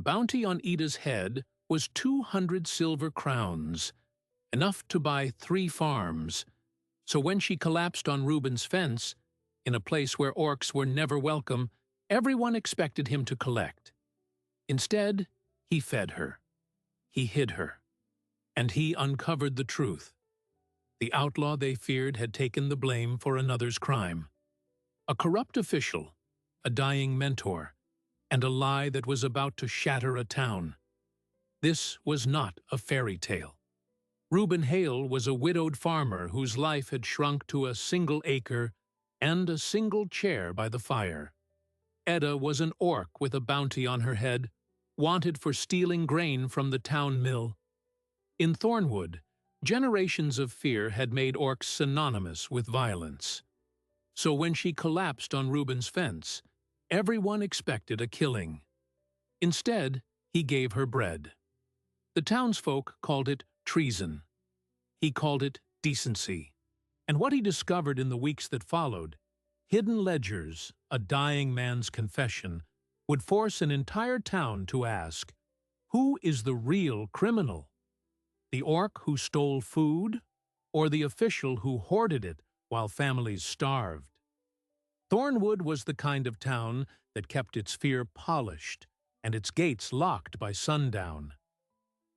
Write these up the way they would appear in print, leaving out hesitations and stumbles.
bounty on Ida's head was 200 silver crowns, enough to buy 3 farms. So when she collapsed on Reuben's fence, in a place where orcs were never welcome, everyone expected him to collect. Instead, he fed her. He hid her. And he uncovered the truth. The outlaw they feared had taken the blame for another's crime. A corrupt official, a dying mentor, and a lie that was about to shatter a town. This was not a fairy tale. Reuben Hale was a widowed farmer whose life had shrunk to a single acre and a single chair by the fire. Eda was an orc with a bounty on her head, wanted for stealing grain from the town mill. In Thornwood, generations of fear had made orcs synonymous with violence. So when she collapsed on Reuben's fence, everyone expected a killing. Instead, he gave her bread. The townsfolk called it treason. He called it decency. And what he discovered in the weeks that followed, hidden ledgers, a dying man's confession, would force an entire town to ask, who is the real criminal? The orc who stole food, or the official who hoarded it while families starved? Thornwood was the kind of town that kept its fear polished and its gates locked by sundown.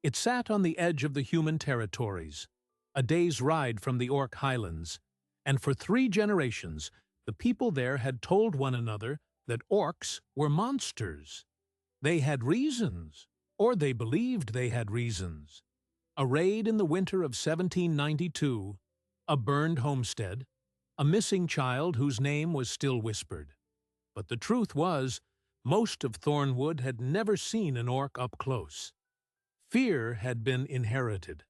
It sat on the edge of the human territories, a day's ride from the Orc Highlands, and for 3 generations the people there had told one another that orcs were monsters. They had reasons, or they believed they had reasons. A raid in the winter of 1792, a burned homestead, a missing child whose name was still whispered. But the truth was, most of Thornwood had never seen an orc up close. Fear had been inherited,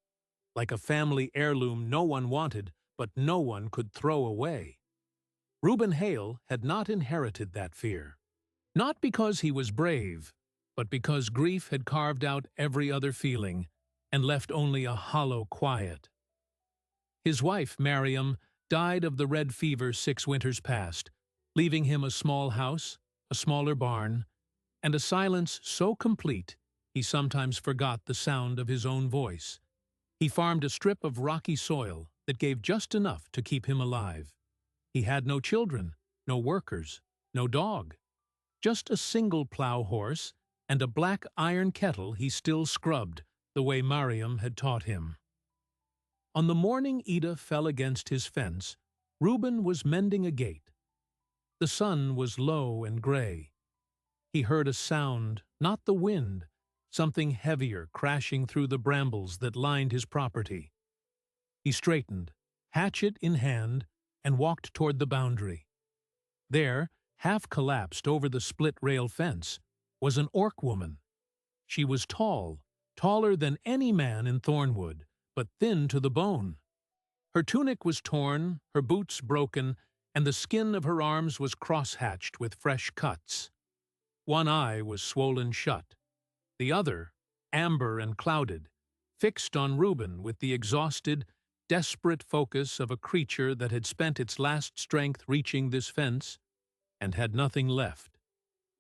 like a family heirloom no one wanted but no one could throw away. Reuben Hale had not inherited that fear, not because he was brave, but because grief had carved out every other feeling and left only a hollow quiet. His wife, Mariam, died of the red fever 6 winters past, leaving him a small house, a smaller barn, and a silence so complete he sometimes forgot the sound of his own voice. He farmed a strip of rocky soil that gave just enough to keep him alive. He had no children, no workers, no dog, just a single plow horse and a black iron kettle he still scrubbed the way Mariam had taught him. On the morning Ida fell against his fence, Reuben was mending a gate. The sun was low and gray. He heard a sound, not the wind, something heavier crashing through the brambles that lined his property. He straightened, hatchet in hand, and walked toward the boundary. There, half collapsed over the split-rail fence, was an orc woman. She was tall, taller than any man in Thornwood, but thin to the bone. Her tunic was torn, her boots broken, and the skin of her arms was cross-hatched with fresh cuts. One eye was swollen shut. The other, amber and clouded, fixed on Reuben with the exhausted, desperate focus of a creature that had spent its last strength reaching this fence and had nothing left.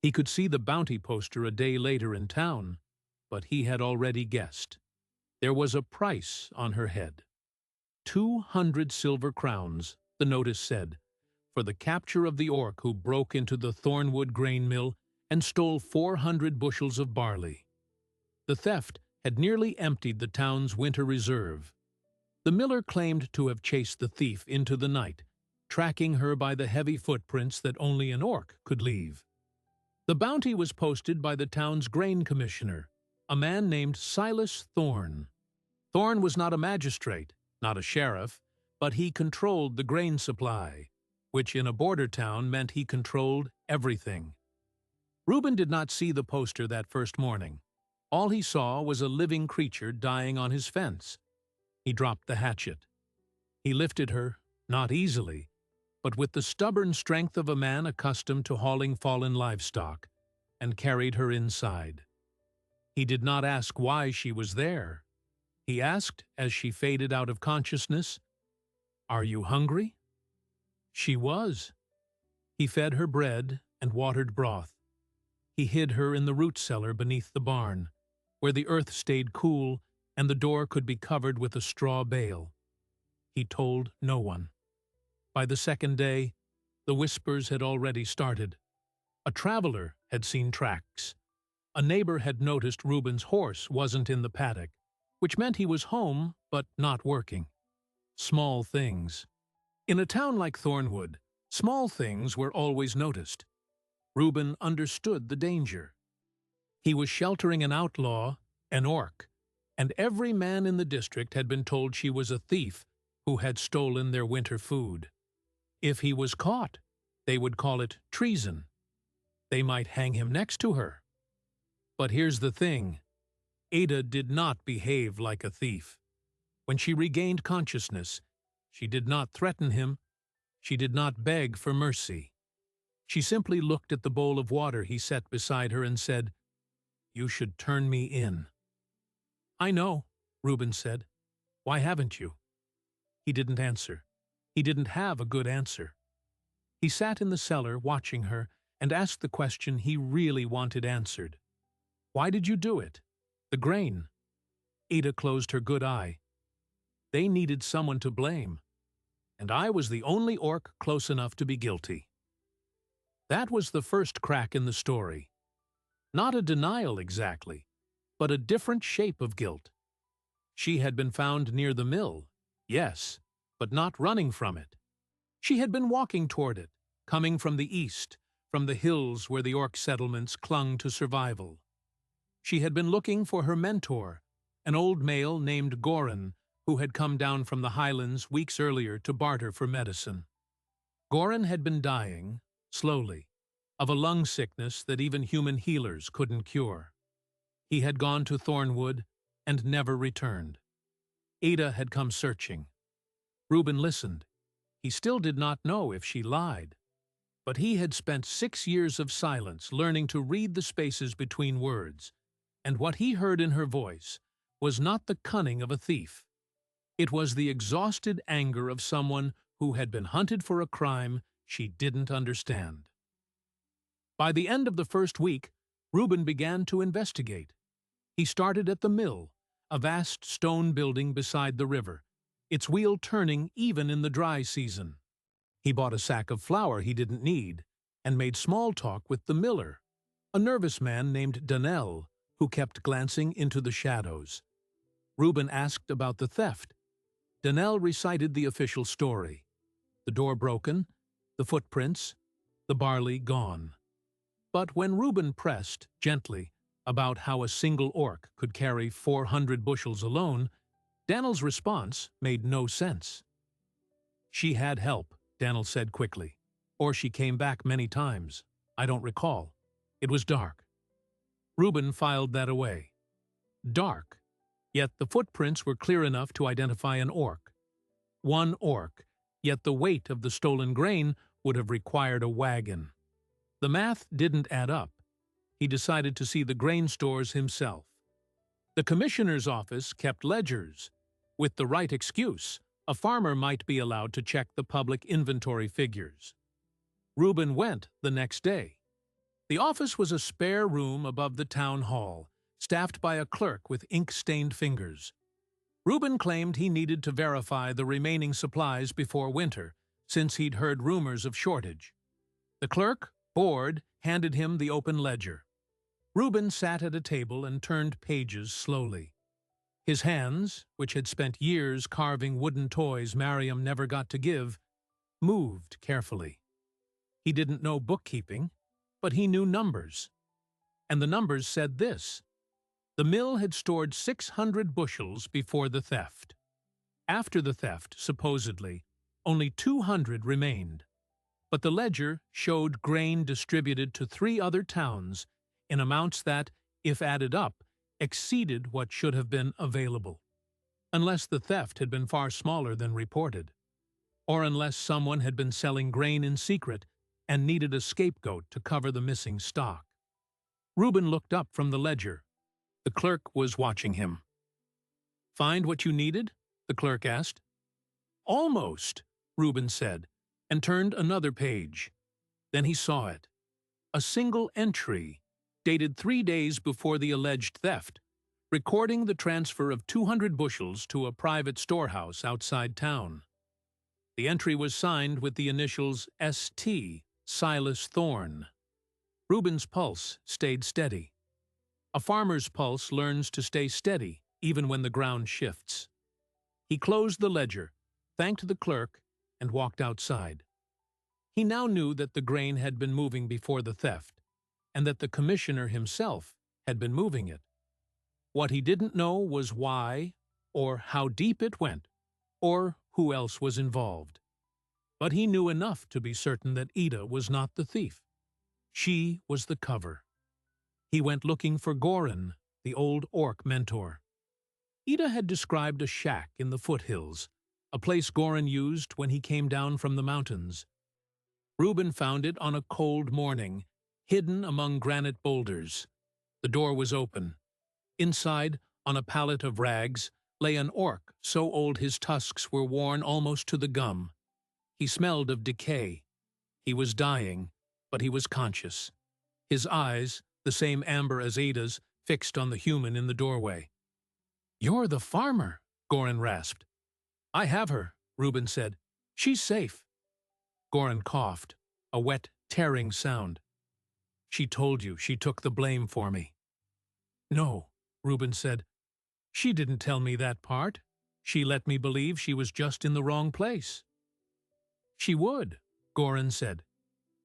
He could see the bounty poster a day later in town, but he had already guessed. There was a price on her head. 200 silver crowns, the notice said, for the capture of the orc who broke into the Thornwood grain mill and stole 400 bushels of barley. The theft had nearly emptied the town's winter reserve. The miller claimed to have chased the thief into the night, tracking her by the heavy footprints that only an orc could leave. The bounty was posted by the town's grain commissioner, a man named Silas Thorne. Thorne was not a magistrate, not a sheriff, but he controlled the grain supply, which in a border town meant he controlled everything. Reuben did not see the poster that first morning. All he saw was a living creature dying on his fence. He dropped the hatchet. He lifted her, not easily, but with the stubborn strength of a man accustomed to hauling fallen livestock, and carried her inside. He did not ask why she was there. He asked, as she faded out of consciousness, "Are you hungry?" She was. He fed her bread and watered broth. He hid her in the root cellar beneath the barn, where the earth stayed cool and the door could be covered with a straw bale. He told no one. By the second day, the whispers had already started. A traveler had seen tracks. A neighbor had noticed Reuben's horse wasn't in the paddock, which meant he was home but not working. Small things. In a town like Thornwood, small things were always noticed. Reuben understood the danger. He was sheltering an outlaw, an orc, and every man in the district had been told she was a thief who had stolen their winter food. If he was caught, they would call it treason. They might hang him next to her. But here's the thing. Ada did not behave like a thief. When she regained consciousness, she did not threaten him. She did not beg for mercy. She simply looked at the bowl of water he set beside her and said, "You should turn me in." "I know," Reuben said. "Why haven't you?" He didn't answer. He didn't have a good answer. He sat in the cellar watching her and asked the question he really wanted answered. "Why did you do it? The grain." Ada closed her good eye. "They needed someone to blame, and I was the only orc close enough to be guilty." That was the first crack in the story. Not a denial exactly, but a different shape of guilt. She had been found near the mill, yes, but not running from it. She had been walking toward it, coming from the east, from the hills where the orc settlements clung to survival. She had been looking for her mentor, an old male named Goran, who had come down from the highlands weeks earlier to barter for medicine. Goran had been dying, slowly, of a lung sickness that even human healers couldn't cure. He had gone to Thornwood and never returned. Ada had come searching. Reuben listened. He still did not know if she lied. But he had spent 6 years of silence learning to read the spaces between words, and what he heard in her voice was not the cunning of a thief. It was the exhausted anger of someone who had been hunted for a crime she didn't understand. By the end of the first week, Reuben began to investigate. He started at the mill, a vast stone building beside the river, its wheel turning even in the dry season. He bought a sack of flour he didn't need and made small talk with the miller, a nervous man named Danell, who kept glancing into the shadows. Reuben asked about the theft. Danell recited the official story. The door broken, the footprints, the barley gone. But when Reuben pressed, gently, about how a single orc could carry 400 bushels alone, Danell's response made no sense. "She had help," Danell said quickly. "Or she came back many times. I don't recall. It was dark." Reuben filed that away. Dark. Yet the footprints were clear enough to identify an orc. One orc, yet the weight of the stolen grain would have required a wagon. The math didn't add up. He decided to see the grain stores himself. The commissioner's office kept ledgers. With the right excuse, a farmer might be allowed to check the public inventory figures. Reuben went the next day. The office was a spare room above the town hall, staffed by a clerk with ink-stained fingers. Reuben claimed he needed to verify the remaining supplies before winter, since he'd heard rumors of shortage. The clerk, bored, handed him the open ledger. Reuben sat at a table and turned pages slowly. His hands, which had spent years carving wooden toys Mariam never got to give, moved carefully. He didn't know bookkeeping, but he knew numbers. And the numbers said this: the mill had stored 600 bushels before the theft. After the theft, supposedly, only 200 remained. But the ledger showed grain distributed to 3 other towns in amounts that, if added up, exceeded what should have been available. Unless the theft had been far smaller than reported, or unless someone had been selling grain in secret and needed a scapegoat to cover the missing stock. Reuben looked up from the ledger. The clerk was watching him. "Find what you needed?" the clerk asked. "Almost," Reuben said, and turned another page. Then he saw it. A single entry, dated 3 days before the alleged theft, recording the transfer of 200 bushels to a private storehouse outside town. The entry was signed with the initials ST, Silas Thorne. Reuben's pulse stayed steady. A farmer's pulse learns to stay steady even when the ground shifts. He closed the ledger, thanked the clerk, and walked outside. He now knew that the grain had been moving before the theft, and that the commissioner himself had been moving it. What he didn't know was why, or how deep it went, or who else was involved. But he knew enough to be certain that Ida was not the thief. She was the cover. He went looking for Goran, the old orc mentor. Ida had described a shack in the foothills, a place Goran used when he came down from the mountains. Reuben found it on a cold morning, hidden among granite boulders. The door was open. Inside, on a pallet of rags, lay an orc so old his tusks were worn almost to the gum. He smelled of decay. He was dying, but he was conscious. His eyes, the same amber as Ida's, fixed on the human in the doorway. "You're the farmer," Goran rasped. "I have her," Reuben said. "She's safe." Goran coughed, a wet, tearing sound. "She told you she took the blame for me." "No," Reuben said. "She didn't tell me that part. She let me believe she was just in the wrong place." "She would," Goran said.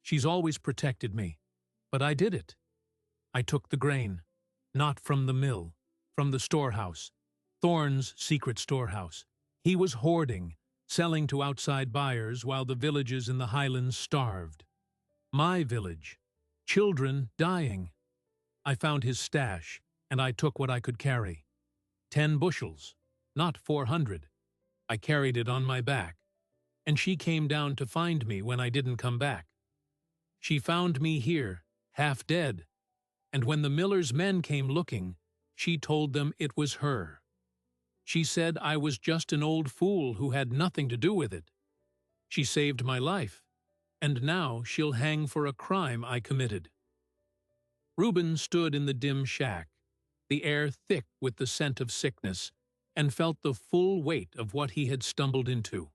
"She's always protected me. But I did it. I took the grain. Not from the mill, from the storehouse. Thorne's secret storehouse. He was hoarding, selling to outside buyers while the villages in the highlands starved. My village. Children dying. I found his stash, and I took what I could carry. 10 bushels, not 400. I carried it on my back, and she came down to find me when I didn't come back. She found me here, half dead, and when the miller's men came looking, she told them it was her. She said I was just an old fool who had nothing to do with it. She saved my life, and now she'll hang for a crime I committed." Reuben stood in the dim shack, the air thick with the scent of sickness, and felt the full weight of what he had stumbled into.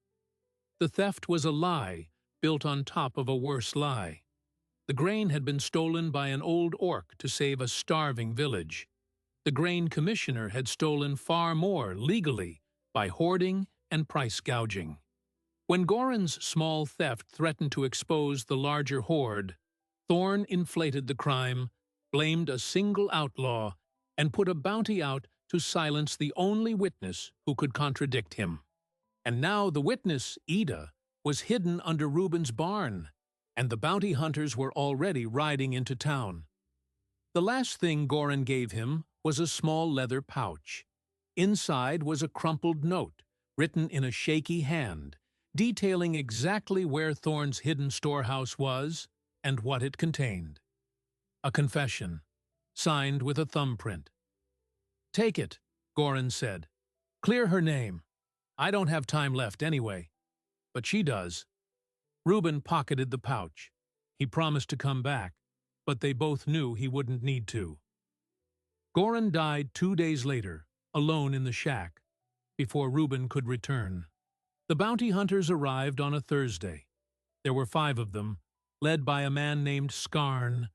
The theft was a lie built on top of a worse lie. The grain had been stolen by an old orc to save a starving village. The grain commissioner had stolen far more legally by hoarding and price gouging. When Goran's small theft threatened to expose the larger hoard, Thorne inflated the crime, blamed a single outlaw, and put a bounty out to silence the only witness who could contradict him. And now the witness, Ida, was hidden under Reuben's barn, and the bounty hunters were already riding into town. The last thing Goran gave him was a small leather pouch. Inside was a crumpled note, written in a shaky hand, detailing exactly where Thorne's hidden storehouse was and what it contained. A confession, signed with a thumbprint. "Take it," Goran said. "Clear her name. I don't have time left anyway. But she does." Reuben pocketed the pouch. He promised to come back, but they both knew he wouldn't need to. Goran died 2 days later, alone in the shack, before Reuben could return. The bounty hunters arrived on a Thursday. There were 5 of them, led by a man named Skarn,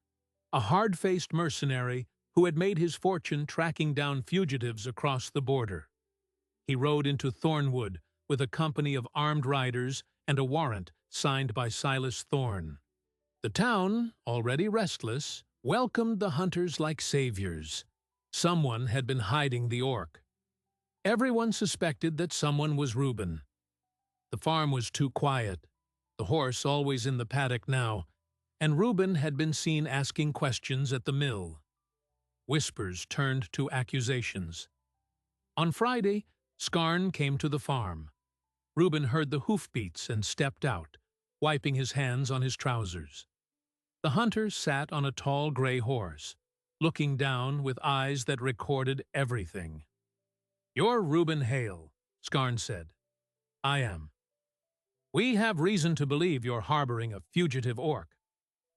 a hard-faced mercenary who had made his fortune tracking down fugitives across the border. He rode into Thornwood with a company of armed riders and a warrant signed by Silas Thorne. The town, already restless, welcomed the hunters like saviors. Someone had been hiding the orc. Everyone suspected that someone was Reuben. The farm was too quiet, the horse always in the paddock now, and Reuben had been seen asking questions at the mill. Whispers turned to accusations. On Friday, Skarn came to the farm. Reuben heard the hoofbeats and stepped out, wiping his hands on his trousers. The hunter sat on a tall gray horse, looking down with eyes that recorded everything. "You're Reuben Hale," Skarn said. "I am." "We have reason to believe you're harboring a fugitive orc.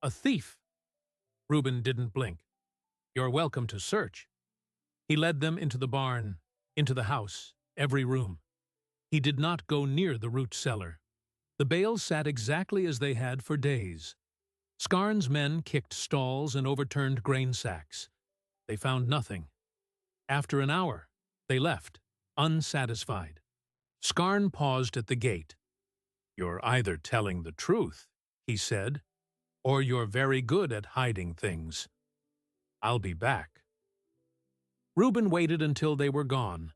A thief." Reuben didn't blink. You're welcome to search. He led them into the barn, into the house, every room. He did not go near the root cellar. The bales sat exactly as they had for days. Skarn's men kicked stalls and overturned grain sacks. They found nothing. After an hour, they left, unsatisfied. Skarn paused at the gate. You're either telling the truth, he said, or you're very good at hiding things. I'll be back. Reuben waited until they were gone,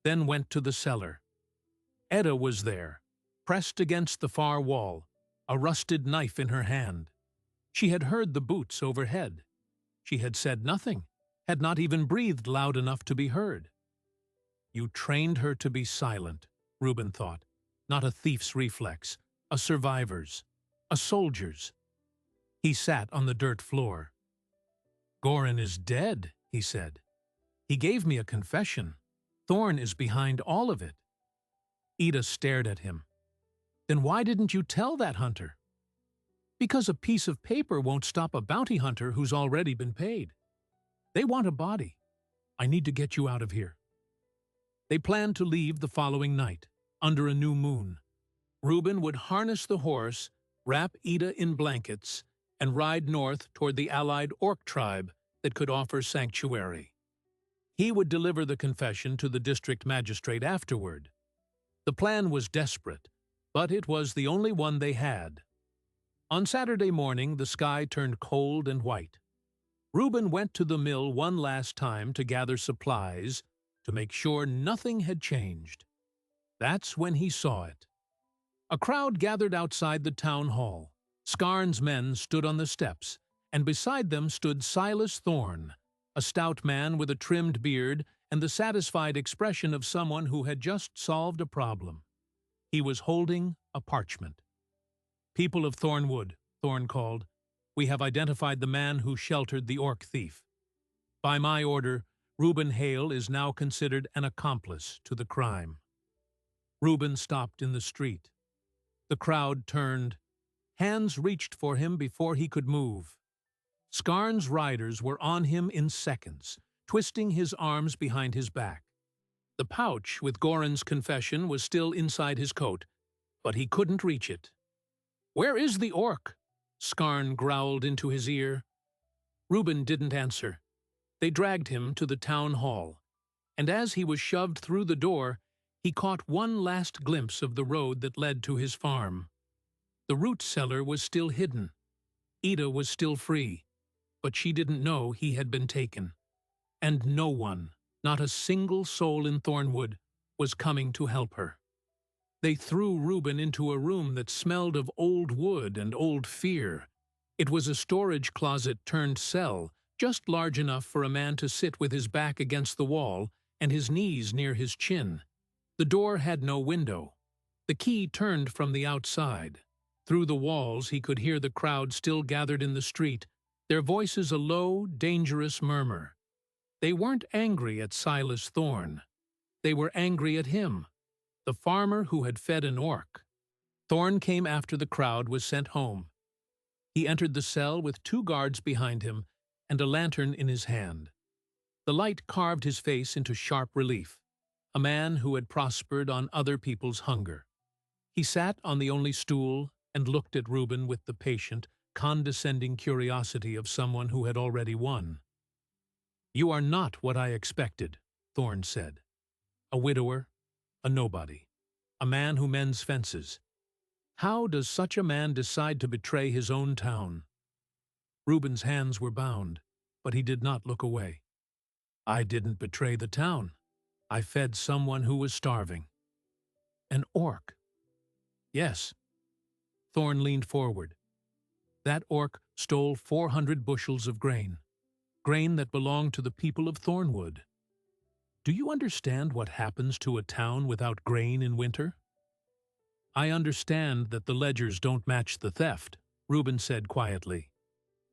then went to the cellar. Edda was there, pressed against the far wall, a rusted knife in her hand. She had heard the boots overhead. She had said nothing, had not even breathed loud enough to be heard. You trained her to be silent, Reuben thought, not a thief's reflex, a survivor's, a soldier's. He sat on the dirt floor. Goran is dead, he said. He gave me a confession. Thorn is behind all of it. Ida stared at him. Then why didn't you tell that hunter? Because a piece of paper won't stop a bounty hunter who's already been paid. They want a body. I need to get you out of here. They planned to leave the following night, under a new moon. Reuben would harness the horse, wrap Ida in blankets, and ride north toward the allied Orc tribe that could offer sanctuary. He would deliver the confession to the district magistrate afterward. The plan was desperate, but it was the only one they had. On Saturday morning, the sky turned cold and white. Reuben went to the mill one last time to gather supplies, to make sure nothing had changed. That's when he saw it. A crowd gathered outside the town hall. Skarn's men stood on the steps, and beside them stood Silas Thorn, a stout man with a trimmed beard and the satisfied expression of someone who had just solved a problem. He was holding a parchment. People of Thornwood, Thorn called, we have identified the man who sheltered the Orc thief. By my order, Reuben Hale is now considered an accomplice to the crime. Reuben stopped in the street. The crowd turned. Hands reached for him before he could move. Skarn's riders were on him in seconds, twisting his arms behind his back. The pouch with Goran's confession was still inside his coat, but he couldn't reach it. "Where is the Orc?" Skarn growled into his ear. Reuben didn't answer. They dragged him to the town hall, and as he was shoved through the door, he caught one last glimpse of the road that led to his farm. The root cellar was still hidden. Ida was still free, but she didn't know he had been taken. And no one, not a single soul in Thornwood, was coming to help her. They threw Reuben into a room that smelled of old wood and old fear. It was a storage closet turned cell, just large enough for a man to sit with his back against the wall and his knees near his chin. The door had no window. The key turned from the outside. Through the walls he could hear the crowd still gathered in the street, their voices a low, dangerous murmur. They weren't angry at Silas Thorn. They were angry at him, the farmer who had fed an orc. Thorn came after the crowd was sent home. He entered the cell with 2 guards behind him and a lantern in his hand. The light carved his face into sharp relief, a man who had prospered on other people's hunger. He sat on the only stool and looked at Reuben with the patient, condescending curiosity of someone who had already won. "You are not what I expected," Thorn said. "A widower, a nobody, a man who mends fences. How does such a man decide to betray his own town?" Reuben's hands were bound, but he did not look away. "I didn't betray the town. I fed someone who was starving." "An orc?" "Yes." Thorn leaned forward. "That orc stole 400 bushels of grain that belonged to the people of Thornwood. Do you understand what happens to a town without grain in winter?" "I understand that the ledgers don't match the theft," Reuben said quietly.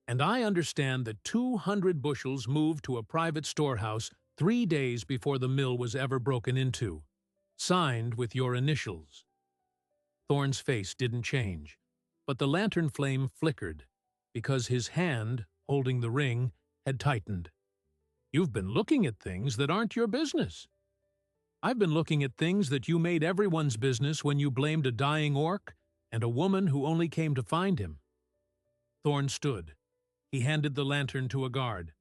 "And I understand that 200 bushels moved to a private storehouse 3 days before the mill was ever broken into, signed with your initials." Thorn's face didn't change, but the lantern flame flickered, because his hand, holding the ring, had tightened. You've been looking at things that aren't your business. I've been looking at things that you made everyone's business when you blamed a dying orc and a woman who only came to find him. Thorn stood. He handed the lantern to a guard.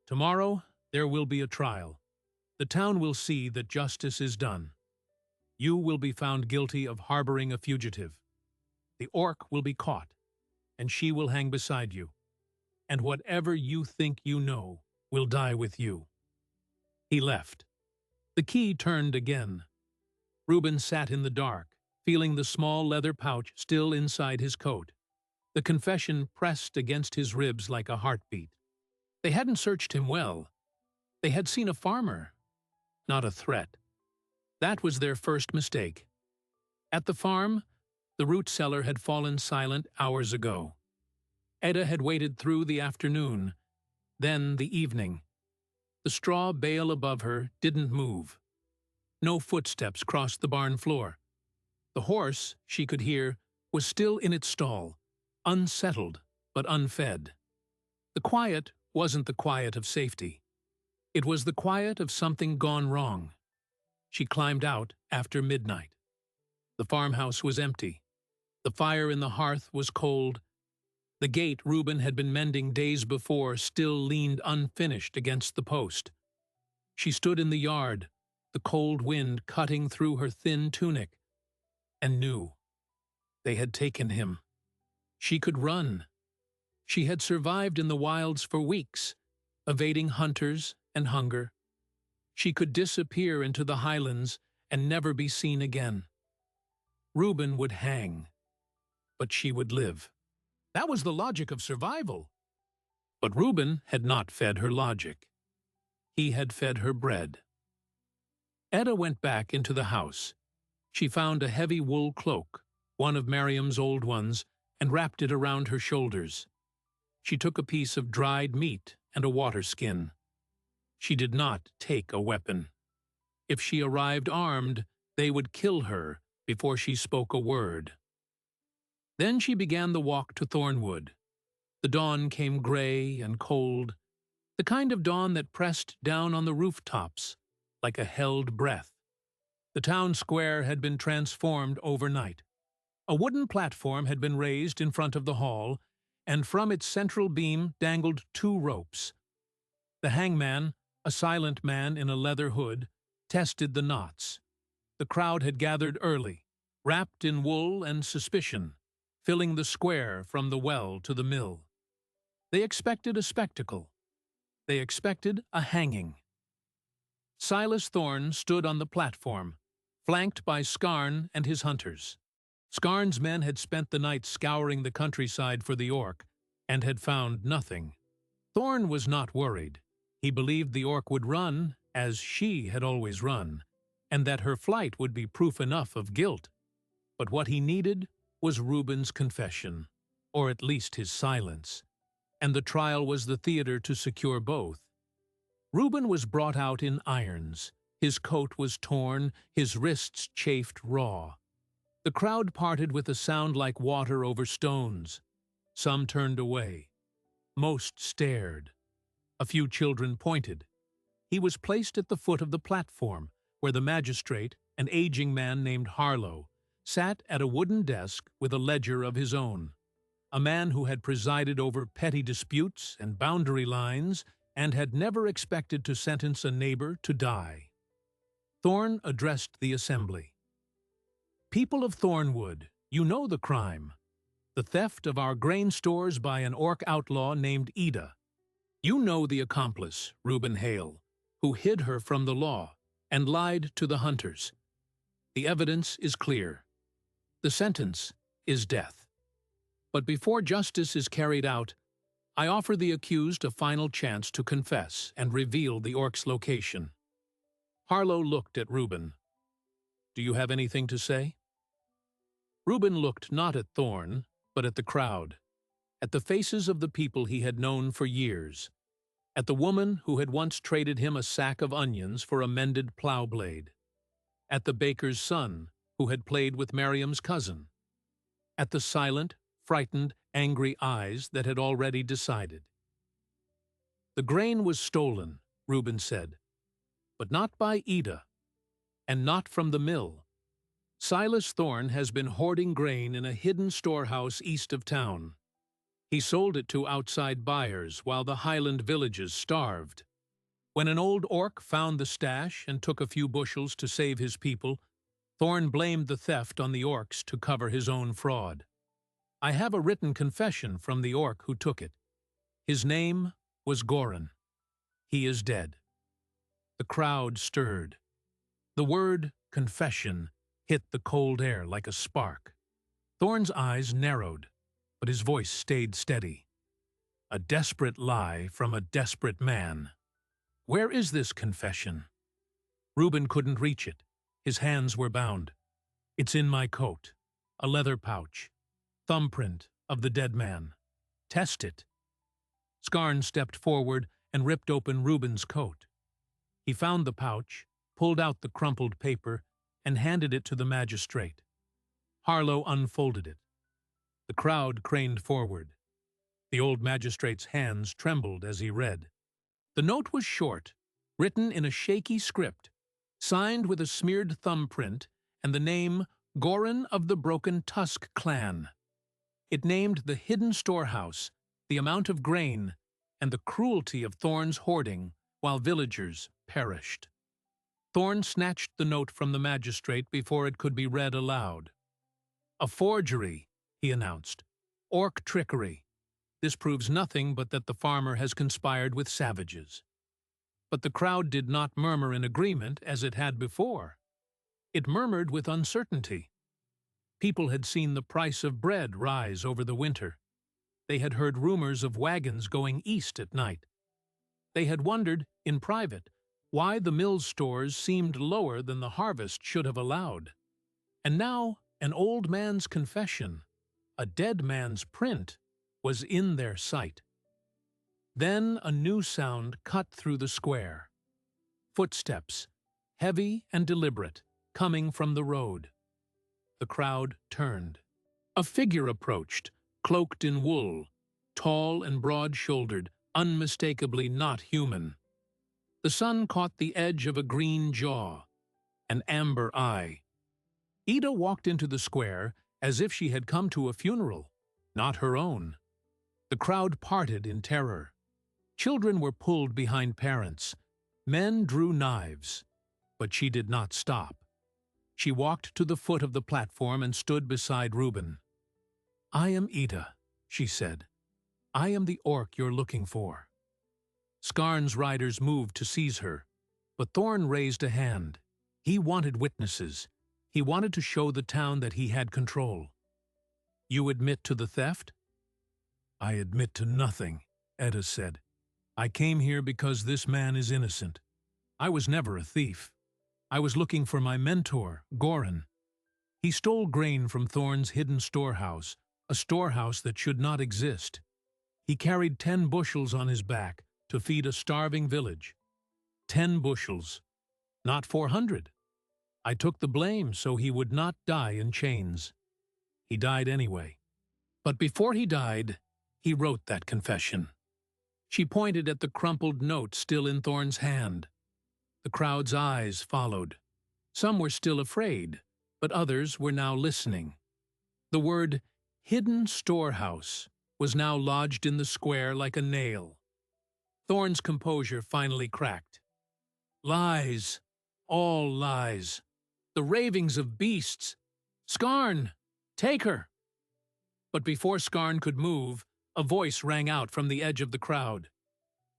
Tomorrow, there will be a trial. The town will see that justice is done. You will be found guilty of harboring a fugitive. The orc will be caught, and she will hang beside you. And whatever you think you know will die with you. He left. The key turned again. Reuben sat in the dark, feeling the small leather pouch still inside his coat. The confession pressed against his ribs like a heartbeat. They hadn't searched him well. They had seen a farmer, not a threat. That was their first mistake. At the farm, the root cellar had fallen silent hours ago. Edda had waited through the afternoon, then the evening. The straw bale above her didn't move. No footsteps crossed the barn floor. The horse, she could hear, was still in its stall, unsettled but unfed. The quiet wasn't the quiet of safety. It was the quiet of something gone wrong. She climbed out after midnight. The farmhouse was empty. The fire in the hearth was cold. The gate Reuben had been mending days before still leaned unfinished against the post. She stood in the yard, the cold wind cutting through her thin tunic, and knew. They had taken him. She could run. She had survived in the wilds for weeks, evading hunters and hunger. She could disappear into the highlands and never be seen again. Reuben would hang, but she would live. That was the logic of survival. But Reuben had not fed her logic. He had fed her bread. Edda went back into the house. She found a heavy wool cloak, one of Miriam's old ones, and wrapped it around her shoulders. She took a piece of dried meat and a water skin. She did not take a weapon. If she arrived armed, they would kill her before she spoke a word. Then she began the walk to Thornwood. The dawn came gray and cold, the kind of dawn that pressed down on the rooftops like a held breath. The town square had been transformed overnight. A wooden platform had been raised in front of the hall, and from its central beam dangled 2 ropes. The hangman, a silent man in a leather hood, tested the knots. The crowd had gathered early, wrapped in wool and suspicion, filling the square from the well to the mill. They expected a spectacle. They expected a hanging. Silas Thorne stood on the platform, flanked by Scarn and his hunters. Scarn's men had spent the night scouring the countryside for the orc, and had found nothing. Thorne was not worried. He believed the orc would run, as she had always run, and that her flight would be proof enough of guilt. But what he needed was Reuben's confession, or at least his silence, and the trial was the theater to secure both. Reuben was brought out in irons. His coat was torn, his wrists chafed raw. The crowd parted with a sound like water over stones. Some turned away. Most stared. A few children pointed. He was placed at the foot of the platform, where the magistrate, an aging man named Harlow, sat at a wooden desk with a ledger of his own. A man who had presided over petty disputes and boundary lines and had never expected to sentence a neighbor to die. Thorne addressed the assembly. "People of Thornwood, you know the crime. The theft of our grain stores by an orc outlaw named Ida. You know the accomplice, Reuben Hale, who hid her from the law and lied to the hunters. The evidence is clear. The sentence is death. But before justice is carried out, I offer the accused a final chance to confess and reveal the orc's location." Harlow looked at Reuben. "Do you have anything to say?" Reuben looked not at Thorne, but at the crowd, at the faces of the people he had known for years, at the woman who had once traded him a sack of onions for a mended plow blade, at the baker's son who had played with Miriam's cousin, at the silent, frightened, angry eyes that had already decided. The grain was stolen, Reuben said. But not by Ida, and not from the mill. Silas Thorne has been hoarding grain in a hidden storehouse east of town. He sold it to outside buyers while the Highland villages starved. When an old orc found the stash and took a few bushels to save his people, Thorne blamed the theft on the orcs to cover his own fraud. I have a written confession from the orc who took it. His name was Goran. He is dead. The crowd stirred. The word confession hit the cold air like a spark. Thorne's eyes narrowed, but his voice stayed steady. A desperate lie from a desperate man. Where is this confession? Reuben couldn't reach it. His hands were bound. It's in my coat. A leather pouch. Thumbprint of the dead man. Test it. Scarn stepped forward and ripped open Reuben's coat. He found the pouch, pulled out the crumpled paper, and handed it to the magistrate. Harlow unfolded it. The crowd craned forward. The old magistrate's hands trembled as he read. The note was short, written in a shaky script, signed with a smeared thumbprint and the name Goran of the Broken Tusk Clan. It named the hidden storehouse, the amount of grain, and the cruelty of Thorne's hoarding while villagers perished. Thorne snatched the note from the magistrate before it could be read aloud. A forgery, he announced. Orc trickery. This proves nothing but that the farmer has conspired with savages. But the crowd did not murmur in agreement as it had before. It murmured with uncertainty. People had seen the price of bread rise over the winter. They had heard rumors of wagons going east at night. They had wondered, in private, why the mill's stores seemed lower than the harvest should have allowed. And now an old man's confession, a dead man's print, was in their sight. Then a new sound cut through the square. Footsteps, heavy and deliberate, coming from the road. The crowd turned. A figure approached, cloaked in wool, tall and broad-shouldered, unmistakably not human. The sun caught the edge of a green jaw, an amber eye. Ida walked into the square as if she had come to a funeral, not her own. The crowd parted in terror. Children were pulled behind parents. Men drew knives. But she did not stop. She walked to the foot of the platform and stood beside Reuben. "I am Ida," she said. "I am the orc you're looking for." Scarn's riders moved to seize her, but Thorne raised a hand. He wanted witnesses. He wanted to show the town that he had control. "You admit to the theft?" "I admit to nothing," Edda said. "I came here because this man is innocent. I was never a thief. I was looking for my mentor, Goran. He stole grain from Thorne's hidden storehouse, a storehouse that should not exist. He carried 10 bushels on his back to feed a starving village. 10 bushels, not 400. I took the blame so he would not die in chains. He died anyway. But before he died, he wrote that confession." She pointed at the crumpled note still in Thorne's hand. The crowd's eyes followed. Some were still afraid, but others were now listening. The word hidden storehouse was now lodged in the square like a nail. Thorne's composure finally cracked. "Lies, all lies. The ravings of beasts. Scarn, take her!" But before Scarn could move, a voice rang out from the edge of the crowd.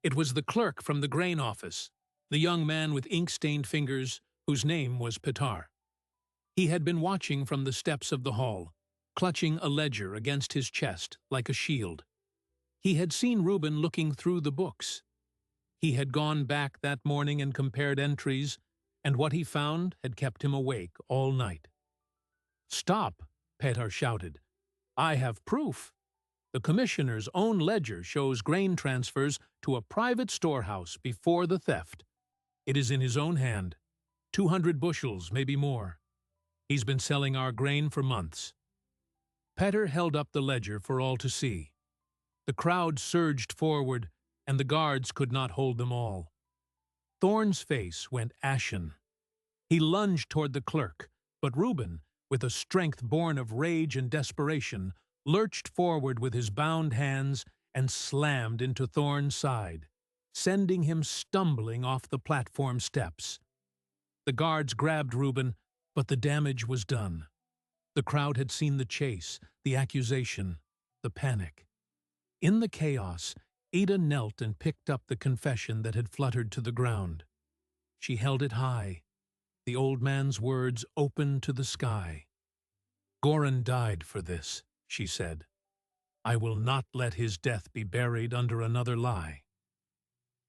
It was the clerk from the grain office, the young man with ink-stained fingers whose name was Petar. He had been watching from the steps of the hall, clutching a ledger against his chest like a shield. He had seen Reuben looking through the books. He had gone back that morning and compared entries, and what he found had kept him awake all night. "Stop!" Petar shouted. "I have proof. The commissioner's own ledger shows grain transfers to a private storehouse before the theft. It is in his own hand. 200 bushels, maybe more. He's been selling our grain for months." Petar held up the ledger for all to see. The crowd surged forward, and the guards could not hold them all. Thorn's face went ashen. He lunged toward the clerk, but Reuben, with a strength born of rage and desperation, lurched forward with his bound hands and slammed into Thorn's side, sending him stumbling off the platform steps. The guards grabbed Reuben, but the damage was done. The crowd had seen the chase, the accusation, the panic. In the chaos, Ada knelt and picked up the confession that had fluttered to the ground. She held it high. The old man's words opened to the sky. "Goran died for this," she said. "I will not let his death be buried under another lie."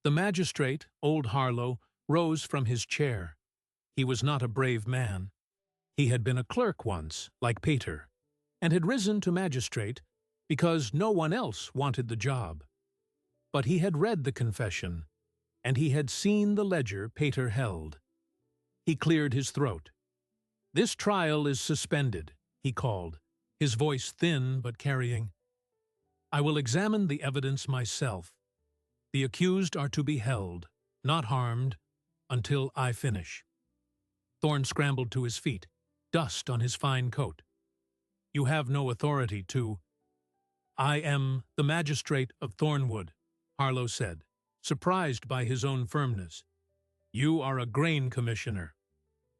The magistrate, old Harlow, rose from his chair. He was not a brave man. He had been a clerk once, like Peter, and had risen to magistrate because no one else wanted the job. But he had read the confession, and he had seen the ledger Peter held. He cleared his throat. "This trial is suspended," he called, his voice thin but carrying. "I will examine the evidence myself. The accused are to be held, not harmed, until I finish." Thorn scrambled to his feet, dust on his fine coat. "You have no authority to—" "I am the magistrate of Thornwood," Harlow said, surprised by his own firmness. "You are a grain commissioner.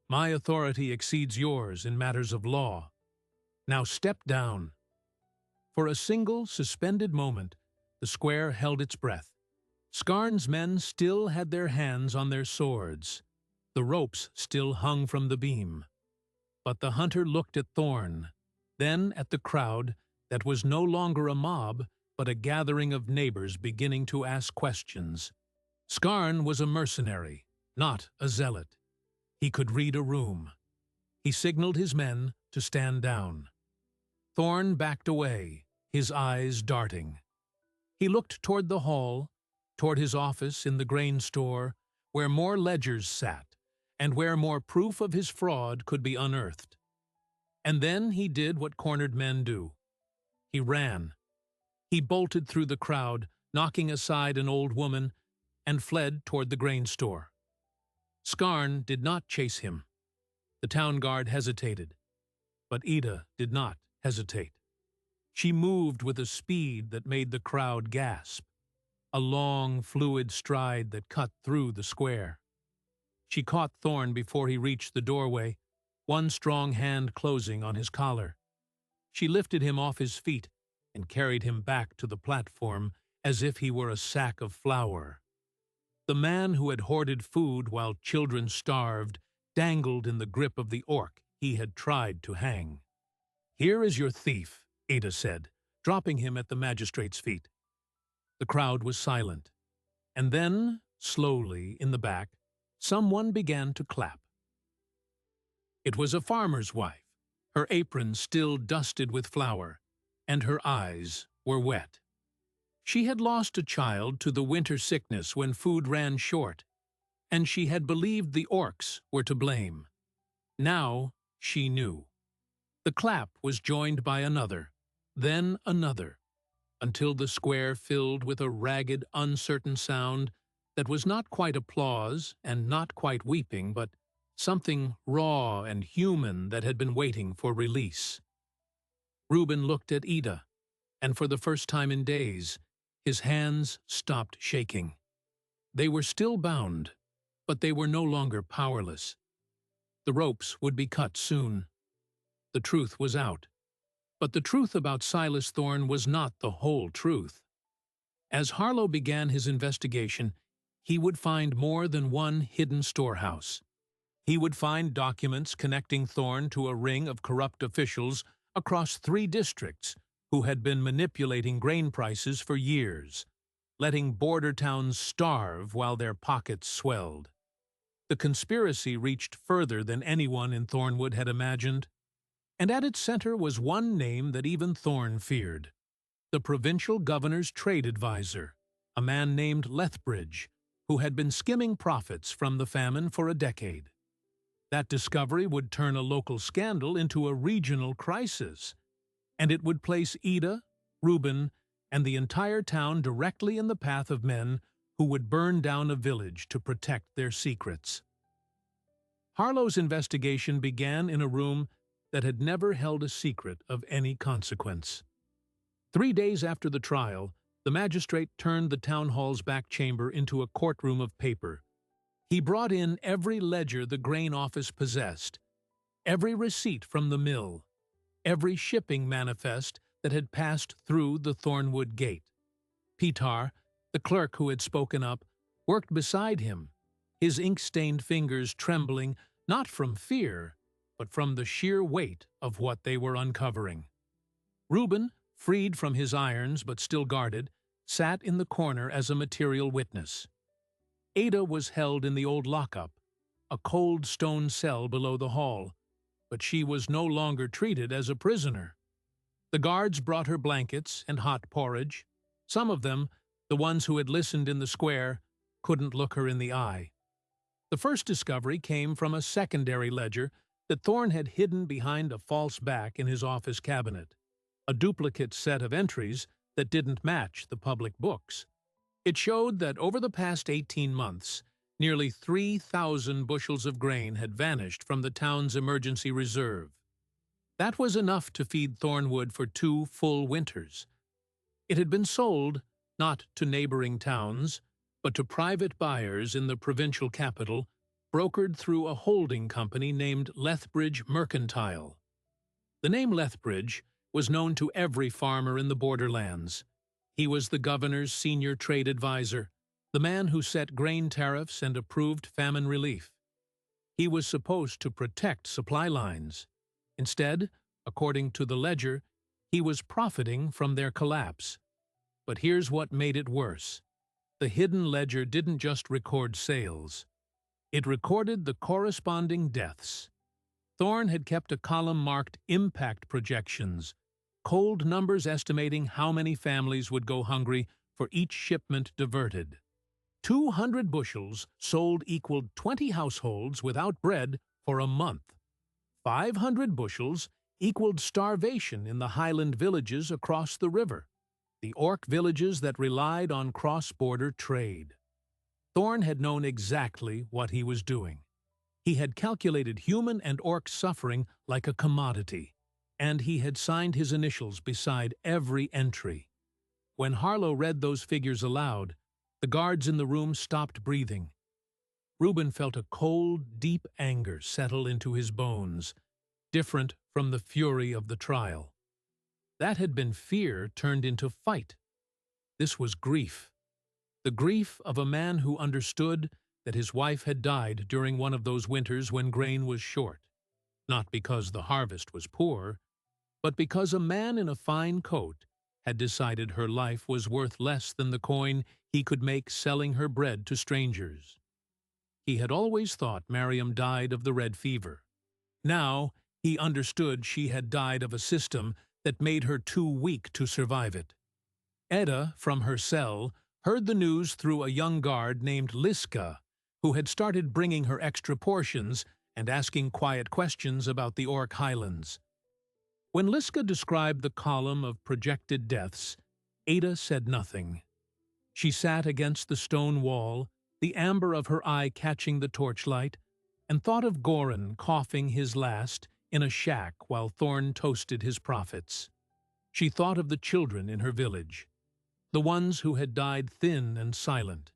My authority exceeds yours in matters of law. Now step down." For a single, suspended moment, the square held its breath. Skarn's men still had their hands on their swords. The ropes still hung from the beam. But the hunter looked at Thorn, then at the crowd that was no longer a mob, but a gathering of neighbors beginning to ask questions. Skarn was a mercenary, not a zealot. He could read a room. He signaled his men to stand down. Thorn backed away, his eyes darting. He looked toward the hall, toward his office in the grain store, where more ledgers sat, and where more proof of his fraud could be unearthed. And then he did what cornered men do. He ran. He bolted through the crowd, knocking aside an old woman, and fled toward the grain store. Skarn did not chase him. The town guard hesitated. But Ida did not hesitate. She moved with a speed that made the crowd gasp, a long, fluid stride that cut through the square. She caught Thorn before he reached the doorway, one strong hand closing on his collar. She lifted him off his feet and carried him back to the platform as if he were a sack of flour. The man who had hoarded food while children starved dangled in the grip of the orc he had tried to hang. "Here is your thief," Ada said, dropping him at the magistrate's feet. The crowd was silent, and then, slowly, in the back, someone began to clap. It was a farmer's wife, her apron still dusted with flour, and her eyes were wet. She had lost a child to the winter sickness when food ran short, and she had believed the orcs were to blame. Now she knew. The clap was joined by another, then another, until the square filled with a ragged, uncertain sound that was not quite applause and not quite weeping, but something raw and human that had been waiting for release. Reuben looked at Ida, and for the first time in days, his hands stopped shaking. They were still bound, but they were no longer powerless. The ropes would be cut soon. The truth was out. But the truth about Silas Thorn was not the whole truth. As Harlow began his investigation, he would find more than one hidden storehouse. He would find documents connecting Thorn to a ring of corrupt officials across 3 districts who had been manipulating grain prices for years, letting border towns starve while their pockets swelled. The conspiracy reached further than anyone in Thornwood had imagined, and at its center was one name that even Thorn feared: the provincial governor's trade advisor, a man named Lethbridge, who had been skimming profits from the famine for a decade. That discovery would turn a local scandal into a regional crisis, and it would place Ida, Reuben, and the entire town directly in the path of men who would burn down a village to protect their secrets. Harlow's investigation began in a room that had never held a secret of any consequence. 3 days after the trial, the magistrate turned the town hall's back chamber into a courtroom of paper. He brought in every ledger the grain office possessed, every receipt from the mill, every shipping manifest that had passed through the Thornwood gate. Petar, the clerk who had spoken up, worked beside him, his ink-stained fingers trembling not from fear, but from the sheer weight of what they were uncovering. Reuben, freed from his irons but still guarded, sat in the corner as a material witness. Ada was held in the old lockup, a cold stone cell below the hall, but she was no longer treated as a prisoner. The guards brought her blankets and hot porridge. Some of them, the ones who had listened in the square, couldn't look her in the eye. The first discovery came from a secondary ledger that Thorne had hidden behind a false back in his office cabinet, a duplicate set of entries that didn't match the public books. It showed that over the past 18 months, nearly 3,000 bushels of grain had vanished from the town's emergency reserve. That was enough to feed Thornwood for 2 full winters. It had been sold, not to neighboring towns, but to private buyers in the provincial capital, brokered through a holding company named Lethbridge Mercantile. The name Lethbridge was known to every farmer in the borderlands. He was the governor's senior trade advisor, the man who set grain tariffs and approved famine relief. He was supposed to protect supply lines. Instead, according to the ledger, he was profiting from their collapse. But here's what made it worse. The hidden ledger didn't just record sales. It recorded the corresponding deaths. Thorne had kept a column marked Impact Projections, cold numbers estimating how many families would go hungry for each shipment diverted. 200 bushels sold equaled 20 households without bread for a month. 500 bushels equaled starvation in the highland villages across the river, the Orc villages that relied on cross-border trade. Thorne had known exactly what he was doing. He had calculated human and Orc suffering like a commodity, and he had signed his initials beside every entry. When Harlow read those figures aloud, the guards in the room stopped breathing. Reuben felt a cold, deep anger settle into his bones, different from the fury of the trial. That had been fear turned into fight. This was grief. The grief of a man who understood that his wife had died during one of those winters when grain was short, not because the harvest was poor, but because a man in a fine coat had decided her life was worth less than the coin he could make selling her bread to strangers. He had always thought Miriam died of the red fever. Now he understood she had died of a system that made her too weak to survive it. Edda, from her cell, heard the news through a young guard named Liska, who had started bringing her extra portions and asking quiet questions about the Orc Highlands. When Liska described the column of projected deaths, Ada said nothing. She sat against the stone wall, the amber of her eye catching the torchlight, and thought of Goran coughing his last in a shack while Thorne toasted his profits. She thought of the children in her village, the ones who had died thin and silent.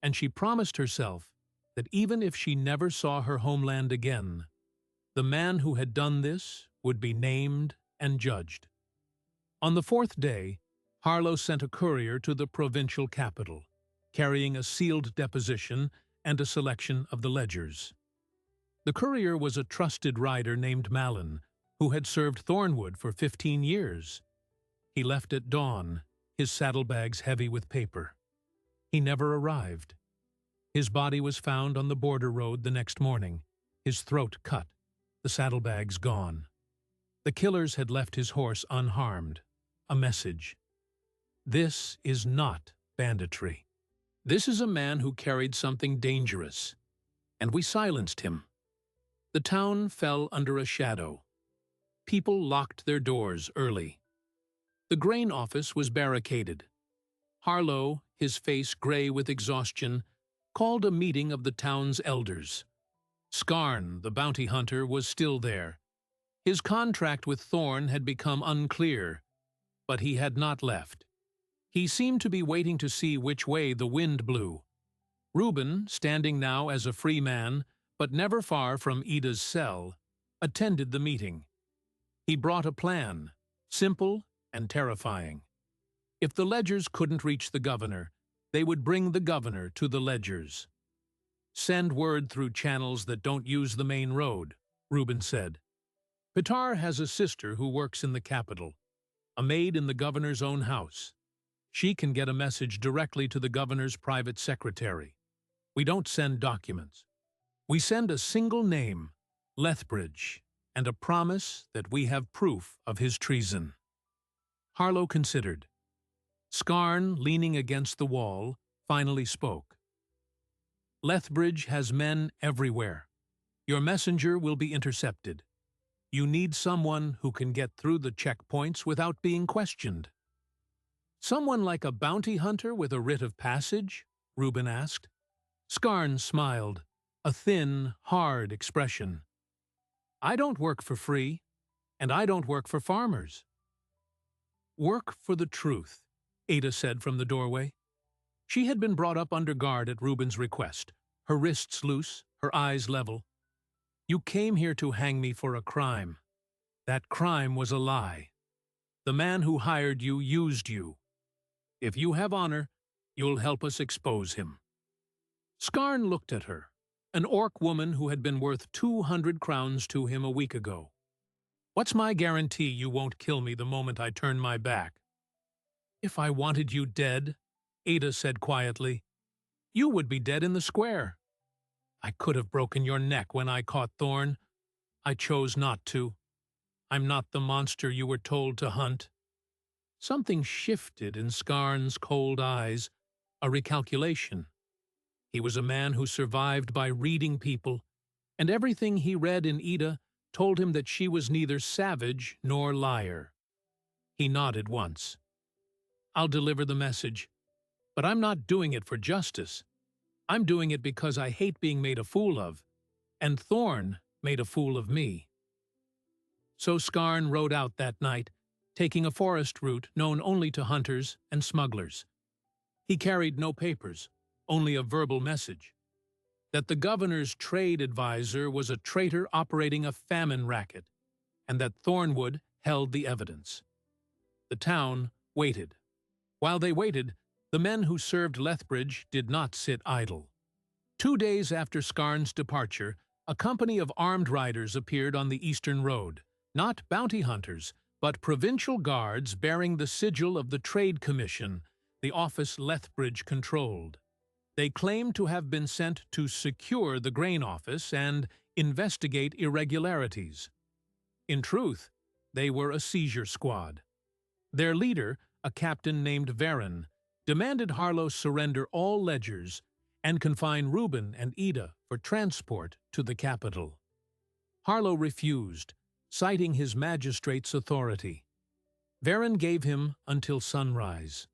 And she promised herself that even if she never saw her homeland again, the man who had done this would be named and judged. On the 4th day, Harlow sent a courier to the provincial capital, carrying a sealed deposition and a selection of the ledgers. The courier was a trusted rider named Malin, who had served Thornwood for 15 years. He left at dawn, his saddlebags heavy with paper. He never arrived. His body was found on the border road the next morning, his throat cut, the saddlebags gone. The killers had left his horse unharmed. A message. This is not banditry. This is a man who carried something dangerous, and we silenced him. The town fell under a shadow. People locked their doors early. The grain office was barricaded. Harlow, his face gray with exhaustion, called a meeting of the town's elders. Scarn, the bounty hunter, was still there. His contract with Thorn had become unclear, but he had not left. He seemed to be waiting to see which way the wind blew. Reuben, standing now as a free man, but never far from Ida's cell, attended the meeting. He brought a plan, simple and terrifying. If the Ledgers couldn't reach the governor, they would bring the governor to the Ledgers. "Send word through channels that don't use the main road," Reuben said. "Pitar has a sister who works in the capital, a maid in the governor's own house. She can get a message directly to the governor's private secretary. We don't send documents. We send a single name, Lethbridge, and a promise that we have proof of his treason." Harlow considered. Scarn, leaning against the wall, finally spoke. "Lethbridge has men everywhere. Your messenger will be intercepted. You need someone who can get through the checkpoints without being questioned." "Someone like a bounty hunter with a writ of passage?" Reuben asked. Scarn smiled, a thin, hard expression. "I don't work for free, and I don't work for farmers." "Work for the truth," Ada said from the doorway. She had been brought up under guard at Reuben's request, her wrists loose, her eyes level. "You came here to hang me for a crime. That crime was a lie. The man who hired you used you. If you have honor, you'll help us expose him." Scarn looked at her, an orc woman who had been worth 200 crowns to him a week ago. "What's my guarantee you won't kill me the moment I turn my back?" "If I wanted you dead," Ada said quietly, "you would be dead in the square. I could have broken your neck when I caught Thorn. I chose not to. I'm not the monster you were told to hunt." Something shifted in Scarn's cold eyes, a recalculation. He was a man who survived by reading people, and everything he read in Ida told him that she was neither savage nor liar. He nodded once. "I'll deliver the message, but I'm not doing it for justice. I'm doing it because I hate being made a fool of, and Thorn made a fool of me." So Scarn rode out that night, taking a forest route known only to hunters and smugglers. He carried no papers, only a verbal message: that the governor's trade advisor was a traitor operating a famine racket, and that Thornwood held the evidence. The town waited. While they waited, the men who served Lethbridge did not sit idle. 2 days after Scarn's departure, a company of armed riders appeared on the eastern road, not bounty hunters, but provincial guards bearing the sigil of the Trade Commission, the office Lethbridge controlled. They claimed to have been sent to secure the grain office and investigate irregularities. In truth, they were a seizure squad. Their leader, a captain named Varen, demanded Harlow surrender all ledgers and confine Reuben and Ida for transport to the capital. Harlow refused, citing his magistrate's authority. Varen gave him until sunrise.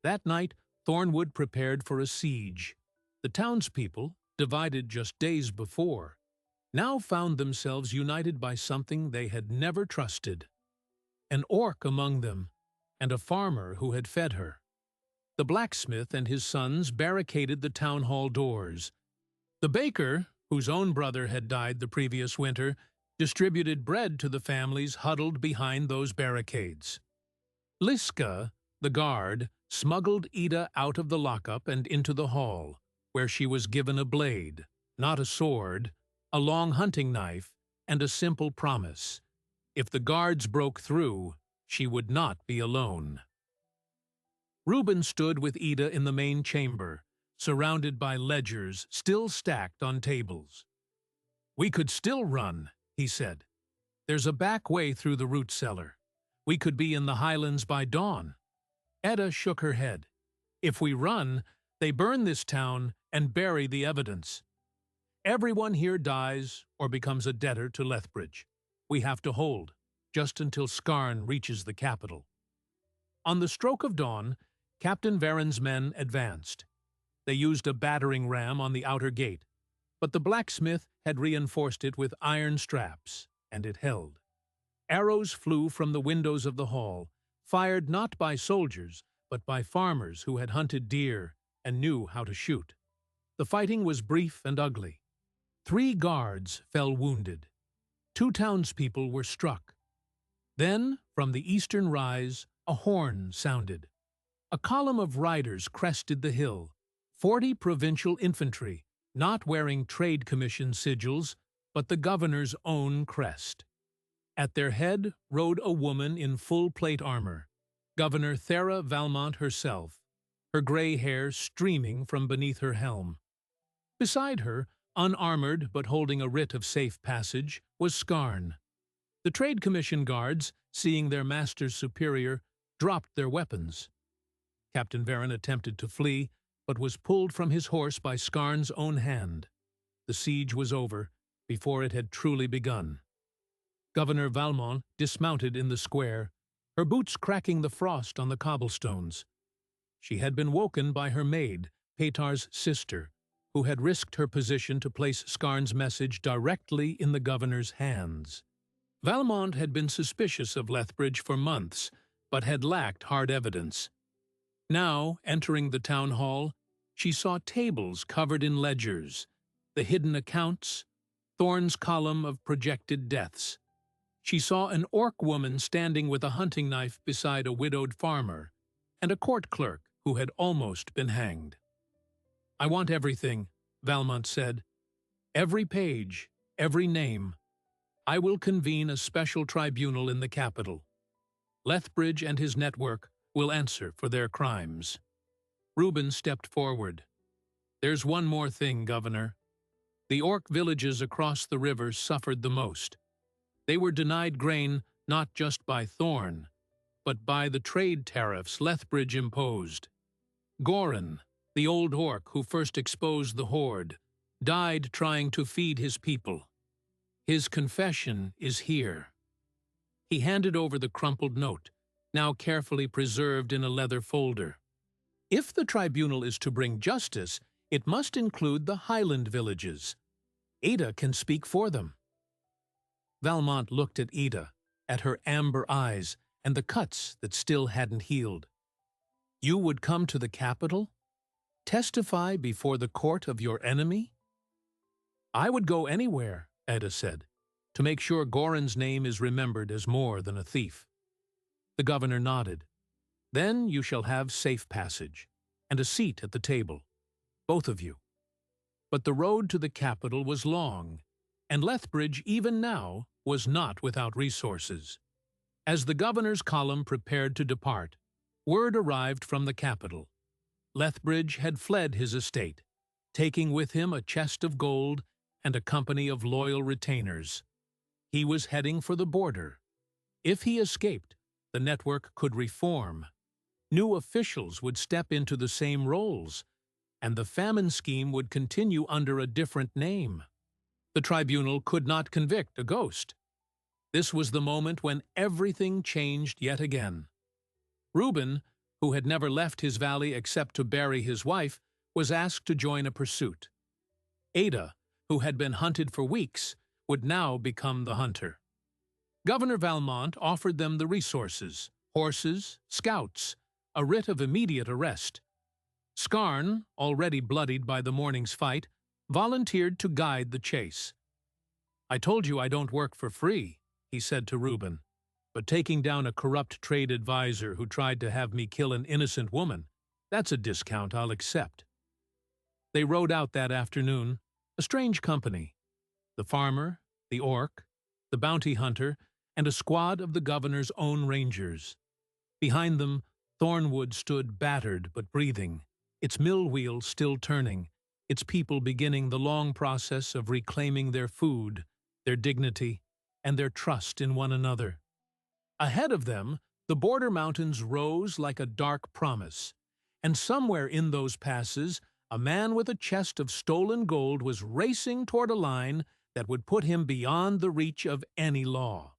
That night, Thornwood prepared for a siege. The townspeople, divided just days before, now found themselves united by something they had never trusted: an orc among them, and a farmer who had fed her. The blacksmith and his sons barricaded the town hall doors. The baker, whose own brother had died the previous winter, distributed bread to the families huddled behind those barricades. Liska, the guard, smuggled Ida out of the lockup and into the hall, where she was given a blade, not a sword, a long hunting knife, and a simple promise: if the guards broke through, she would not be alone. Reuben stood with Ida in the main chamber, surrounded by ledgers still stacked on tables. "We could still run," he said. "There's a back way through the root cellar. We could be in the highlands by dawn." Eda shook her head. "If we run, they burn this town and bury the evidence. Everyone here dies or becomes a debtor to Lethbridge. We have to hold, just until Scarn reaches the capital." On the stroke of dawn, Captain Varen's men advanced. They used a battering ram on the outer gate, but the blacksmith had reinforced it with iron straps, and it held. Arrows flew from the windows of the hall, fired not by soldiers, but by farmers who had hunted deer and knew how to shoot. The fighting was brief and ugly. 3 guards fell wounded. 2 townspeople were struck. Then, from the eastern rise, a horn sounded. A column of riders crested the hill, 40 provincial infantry, not wearing trade commission sigils, but the governor's own crest. At their head rode a woman in full plate armor, Governor Thera Valmont herself, her gray hair streaming from beneath her helm. Beside her, unarmored but holding a writ of safe passage, was Skarn. The Trade Commission guards, seeing their master's superior, dropped their weapons. Captain Varen attempted to flee, but was pulled from his horse by Skarn's own hand. The siege was over before it had truly begun. Governor Valmont dismounted in the square, her boots cracking the frost on the cobblestones. She had been woken by her maid, Petar's sister, who had risked her position to place Skarn's message directly in the governor's hands. Valmont had been suspicious of Lethbridge for months, but had lacked hard evidence. Now, entering the town hall, she saw tables covered in ledgers, the hidden accounts, Thorne's column of projected deaths. She saw an orc woman standing with a hunting knife beside a widowed farmer, and a court clerk who had almost been hanged. "I want everything," Valmont said. "Every page, every name. I will convene a special tribunal in the capital. Lethbridge and his network will answer for their crimes." Reuben stepped forward. "There's one more thing, Governor. The orc villages across the river suffered the most. They were denied grain not just by Thorne, but by the trade tariffs Lethbridge imposed. Goran, the old orc who first exposed the horde, died trying to feed his people. His confession is here." He handed over the crumpled note, now carefully preserved in a leather folder. "If the tribunal is to bring justice, it must include the Highland villages. Ada can speak for them." Valmont looked at Ada, at her amber eyes and the cuts that still hadn't healed. "You would come to the capital? Testify before the court of your enemy?" "I would go anywhere," Ada said, "to make sure Goran's name is remembered as more than a thief." The governor nodded. "Then you shall have safe passage, and a seat at the table, both of you." But the road to the capital was long, and Lethbridge, even now, was not without resources. As the governor's column prepared to depart, word arrived from the capital. Lethbridge had fled his estate, taking with him a chest of gold and a company of loyal retainers. He was heading for the border. If he escaped, the network could reform. New officials would step into the same roles, and the famine scheme would continue under a different name. The tribunal could not convict a ghost. This was the moment when everything changed yet again. Reuben, who had never left his valley except to bury his wife, was asked to join a pursuit. Ada, who had been hunted for weeks, would now become the hunter. Governor Valmont offered them the resources, horses, scouts, a writ of immediate arrest. Skarn, already bloodied by the morning's fight, volunteered to guide the chase. "I told you I don't work for free," he said to Reuben, "but taking down a corrupt trade advisor who tried to have me kill an innocent woman, that's a discount I'll accept." They rode out that afternoon, a strange company. The farmer, the orc, the bounty hunter, and a squad of the governor's own rangers. Behind them, Thornwood stood battered but breathing, its mill wheel still turning, its people beginning the long process of reclaiming their food, their dignity, and their trust in one another. Ahead of them, the border mountains rose like a dark promise, and somewhere in those passes, a man with a chest of stolen gold was racing toward a line that would put him beyond the reach of any law.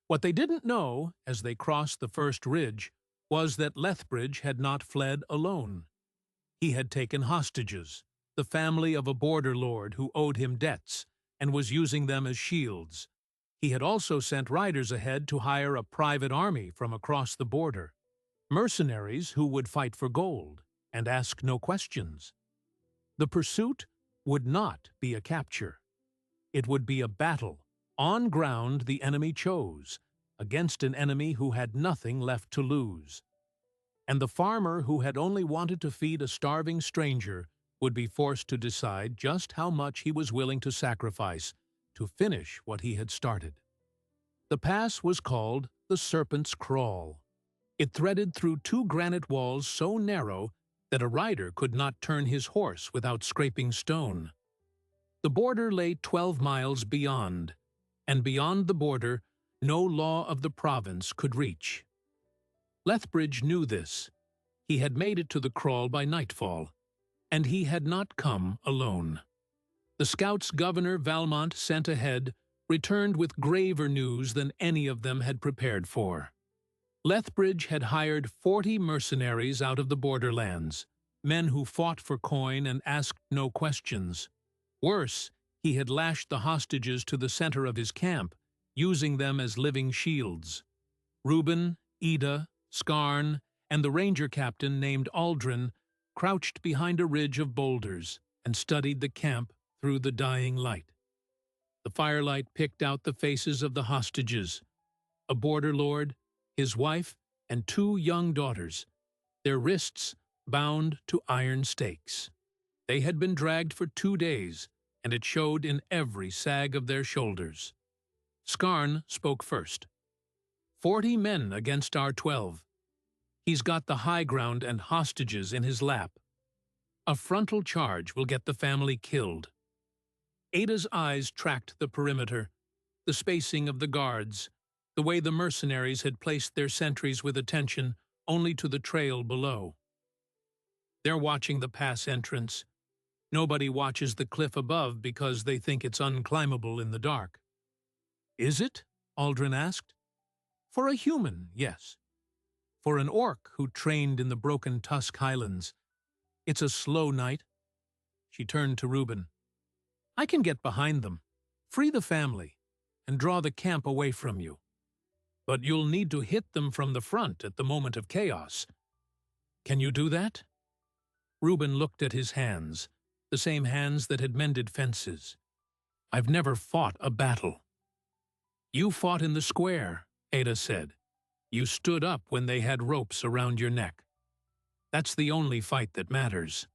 What they didn't know, as they crossed the first ridge, was that Lethbridge had not fled alone. He had taken hostages, the family of a border lord who owed him debts, and was using them as shields. He had also sent riders ahead to hire a private army from across the border, mercenaries who would fight for gold and ask no questions. The pursuit would not be a capture. It would be a battle, on ground the enemy chose, against an enemy who had nothing left to lose. And the farmer who had only wanted to feed a starving stranger would be forced to decide just how much he was willing to sacrifice to finish what he had started. The pass was called the Serpent's Crawl. It threaded through two granite walls so narrow that a rider could not turn his horse without scraping stone. The border lay 12 miles beyond, and beyond the border no law of the province could reach. Lethbridge knew this. He had made it to the kraal by nightfall, and he had not come alone. The scouts Governor Valmont sent ahead returned with graver news than any of them had prepared for. Lethbridge had hired 40 mercenaries out of the borderlands, men who fought for coin and asked no questions. Worse, he had lashed the hostages to the center of his camp, using them as living shields. Reuben, Ida, Skarn, and the ranger captain named Aldrin crouched behind a ridge of boulders and studied the camp through the dying light. The firelight picked out the faces of the hostages, a border lord, his wife, and 2 young daughters, their wrists bound to iron stakes. They had been dragged for 2 days, and it showed in every sag of their shoulders. Skarn spoke first. 40 men against our 12. He's got the high ground and hostages in his lap. A frontal charge will get the family killed. Ada's eyes tracked the perimeter, the spacing of the guards, the way the mercenaries had placed their sentries with attention only to the trail below. They're watching the pass entrance. Nobody watches the cliff above because they think it's unclimbable in the dark. Is it? Aldrin asked. For a human, yes. For an orc who trained in the Broken Tusk Highlands, it's a slow night. She turned to Reuben. I can get behind them, free the family, and draw the camp away from you. But you'll need to hit them from the front at the moment of chaos. Can you do that? Reuben looked at his hands, the same hands that had mended fences. I've never fought a battle. You fought in the square, Ada said. You stood up when they had ropes around your neck. That's the only fight that matters.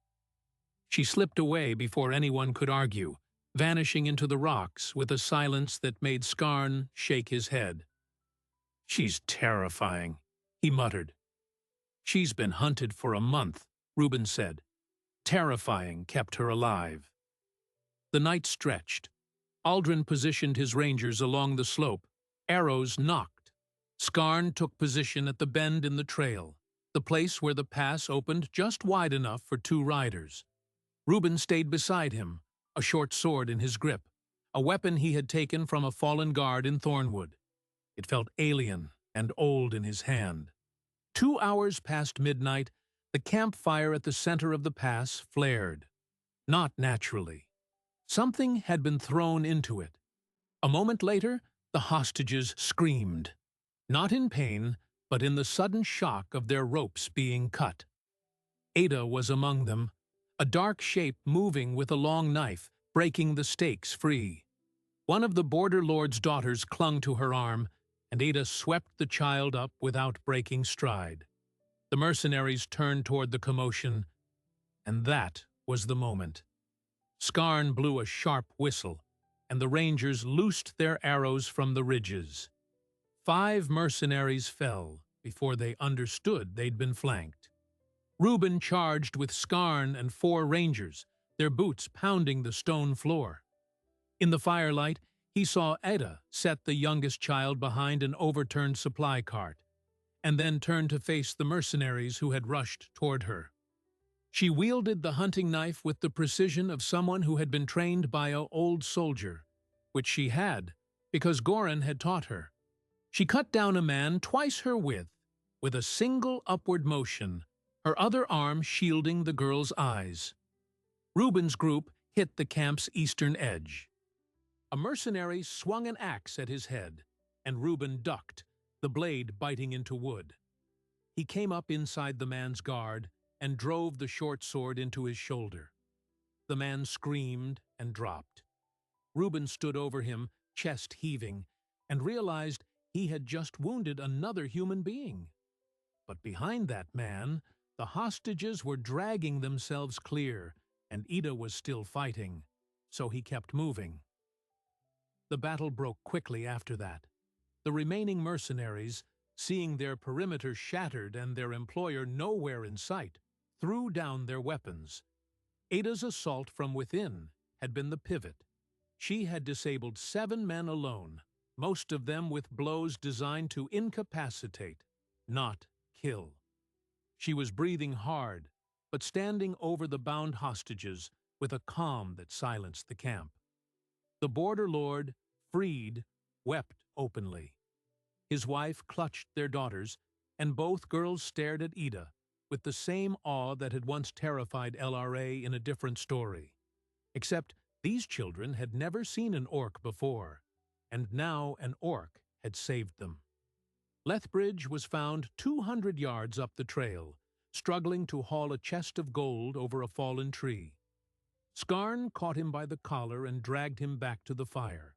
She slipped away before anyone could argue, vanishing into the rocks with a silence that made Skarn shake his head. She's terrifying, he muttered. She's been hunted for a month, Reuben said. Terrifying kept her alive. The night stretched. Aldrin positioned his rangers along the slope. Arrows knocked. Skarn took position at the bend in the trail, the place where the pass opened just wide enough for 2 riders. Reuben stayed beside him, a short sword in his grip, a weapon he had taken from a fallen guard in Thornwood. It felt alien and old in his hand. 2 hours past midnight, the campfire at the center of the pass flared. Not naturally. Something had been thrown into it. A moment later, the hostages screamed. Not in pain, but in the sudden shock of their ropes being cut. Ada was among them, a dark shape moving with a long knife, breaking the stakes free. One of the border lord's daughters clung to her arm, and Ada swept the child up without breaking stride. The mercenaries turned toward the commotion, and that was the moment. Skarn blew a sharp whistle, and the rangers loosed their arrows from the ridges. 5 mercenaries fell before they understood they'd been flanked. Reuben charged with Skarn and 4 rangers, their boots pounding the stone floor. In the firelight, he saw Ada set the youngest child behind an overturned supply cart, and then turned to face the mercenaries who had rushed toward her. She wielded the hunting knife with the precision of someone who had been trained by an old soldier, which she had, because Goran had taught her. She cut down a man twice her width, with a single upward motion, her other arm shielding the girl's eyes. Reuben's group hit the camp's eastern edge. A mercenary swung an axe at his head, and Reuben ducked, the blade biting into wood. He came up inside the man's guard and drove the short sword into his shoulder. The man screamed and dropped. Reuben stood over him, chest heaving, and realized he had just wounded another human being. But behind that man, the hostages were dragging themselves clear, and Ida was still fighting, so he kept moving. The battle broke quickly after that. The remaining mercenaries, seeing their perimeter shattered and their employer nowhere in sight, threw down their weapons. Ada's assault from within had been the pivot. She had disabled 7 men alone, most of them with blows designed to incapacitate, not kill. She was breathing hard, but standing over the bound hostages with a calm that silenced the camp. The border lord, freed, wept openly. His wife clutched their daughters, and both girls stared at Ida with the same awe that had once terrified LRA in a different story. Except these children had never seen an orc before, and now an orc had saved them. Lethbridge was found 200 yards up the trail, struggling to haul a chest of gold over a fallen tree. Scarn caught him by the collar and dragged him back to the fire.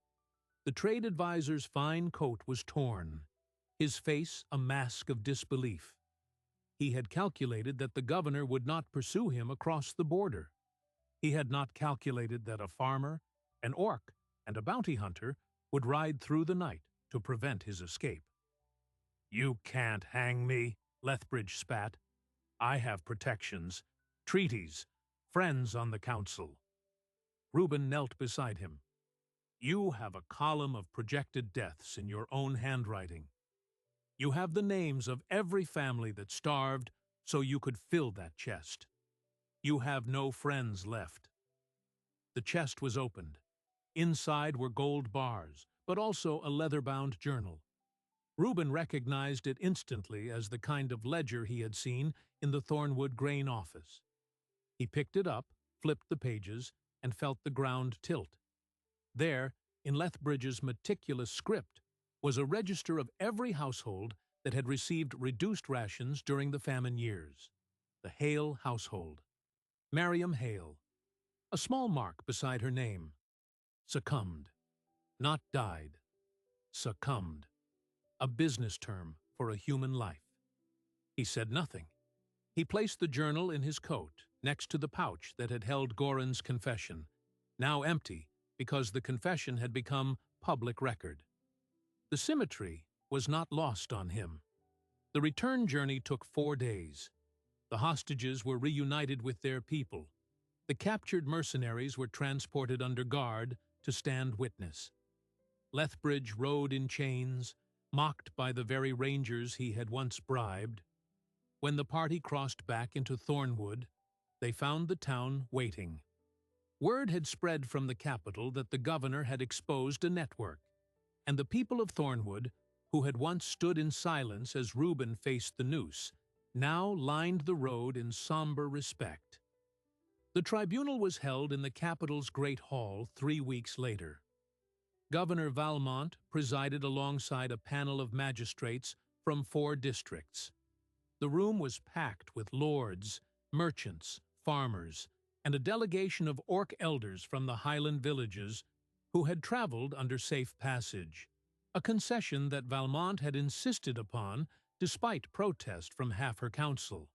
The trade advisor's fine coat was torn, his face a mask of disbelief. He had calculated that the governor would not pursue him across the border. He had not calculated that a farmer, an orc, and a bounty hunter would ride through the night to prevent his escape. "You can't hang me," Lethbridge spat. "I have protections, treaties, friends on the council." Reuben knelt beside him. "You have a column of projected deaths in your own handwriting. You have the names of every family that starved so you could fill that chest. You have no friends left." The chest was opened. Inside were gold bars, but also a leather-bound journal. Reuben recognized it instantly as the kind of ledger he had seen in the Thornwood grain office. He picked it up, flipped the pages, and felt the ground tilt. There, in Lethbridge's meticulous script, was a register of every household that had received reduced rations during the famine years. The Hale household. Miriam Hale. A small mark beside her name. Succumbed. Not died. Succumbed. A business term for a human life. He said nothing. He placed the journal in his coat, next to the pouch that had held Goran's confession, now empty because the confession had become public record. The symmetry was not lost on him. The return journey took 4 days. The hostages were reunited with their people. The captured mercenaries were transported under guard to stand witness. Lethbridge rode in chains, mocked by the very rangers he had once bribed. When the party crossed back into Thornwood, they found the town waiting. Word had spread from the capital that the governor had exposed a network, and the people of Thornwood, who had once stood in silence as Reuben faced the noose, now lined the road in somber respect. The tribunal was held in the capital's Great Hall 3 weeks later. Governor Valmont presided alongside a panel of magistrates from 4 districts. The room was packed with lords, merchants, farmers, and a delegation of orc elders from the Highland villages who had traveled under safe passage, a concession that Valmont had insisted upon despite protest from half her council.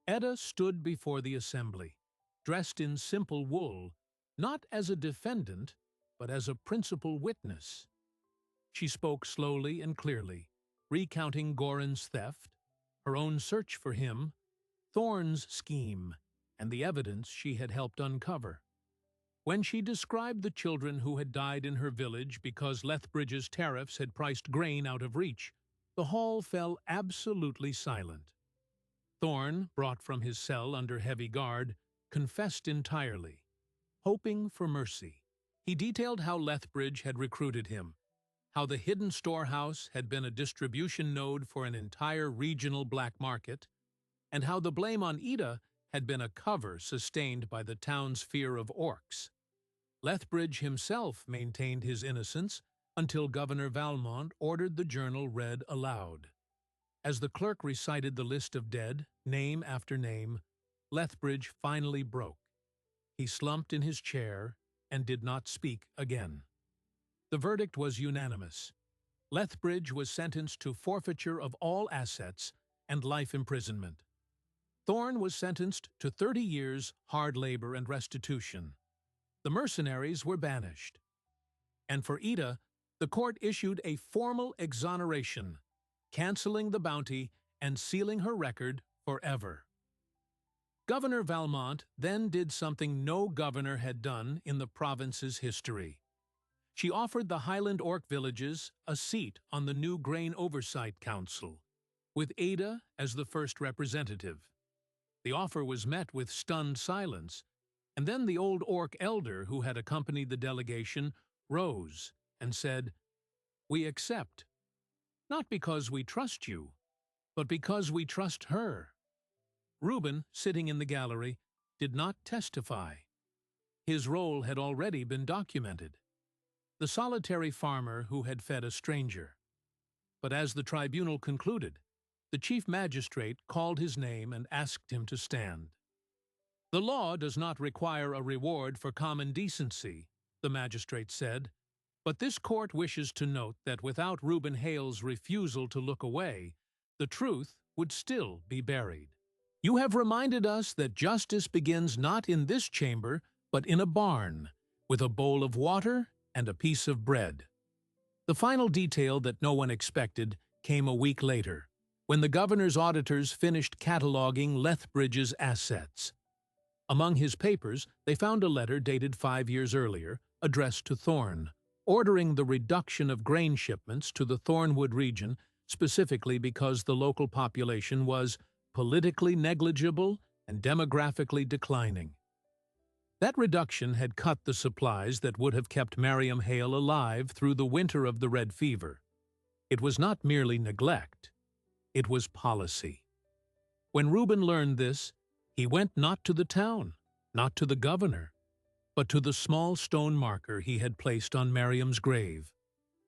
Edda stood before the assembly, dressed in simple wool, not as a defendant, but as a principal witness. She spoke slowly and clearly, recounting Goran's theft, her own search for him, Thorn's scheme, and the evidence she had helped uncover. When she described the children who had died in her village because Lethbridge's tariffs had priced grain out of reach, the hall fell absolutely silent. Thorn, brought from his cell under heavy guard, confessed entirely, hoping for mercy. He detailed how Lethbridge had recruited him, how the hidden storehouse had been a distribution node for an entire regional black market, and how the blame on Ida had been a cover sustained by the town's fear of orcs. Lethbridge himself maintained his innocence until Governor Valmont ordered the journal read aloud. As the clerk recited the list of dead, name after name, Lethbridge finally broke. He slumped in his chair and did not speak again. The verdict was unanimous. Lethbridge was sentenced to forfeiture of all assets and life imprisonment. Thorn was sentenced to 30 years hard labor and restitution. The mercenaries were banished. And for Ida, the court issued a formal exoneration, canceling the bounty and sealing her record forever. Governor Valmont then did something no governor had done in the province's history. She offered the Highland Orc villages a seat on the new Grain Oversight Council, with Ada as the first representative. The offer was met with stunned silence, and then the old Orc elder who had accompanied the delegation rose and said, "We accept, not because we trust you, but because we trust her." Reuben, sitting in the gallery, did not testify. His role had already been documented. The solitary farmer who had fed a stranger. But as the tribunal concluded, the chief magistrate called his name and asked him to stand. "The law does not require a reward for common decency," the magistrate said, "but this court wishes to note that without Reuben Hale's refusal to look away, the truth would still be buried. You have reminded us that justice begins not in this chamber, but in a barn, with a bowl of water and a piece of bread." The final detail that no one expected came a week later, when the governor's auditors finished cataloging Lethbridge's assets. Among his papers, they found a letter dated 5 years earlier, addressed to Thorn, ordering the reduction of grain shipments to the Thornwood region, specifically because the local population was politically negligible and demographically declining. That reduction had cut the supplies that would have kept Mariam Hale alive through the winter of the Red Fever. It was not merely neglect, it was policy. When Reuben learned this, he went not to the town, not to the governor, but to the small stone marker he had placed on Mariam's grave,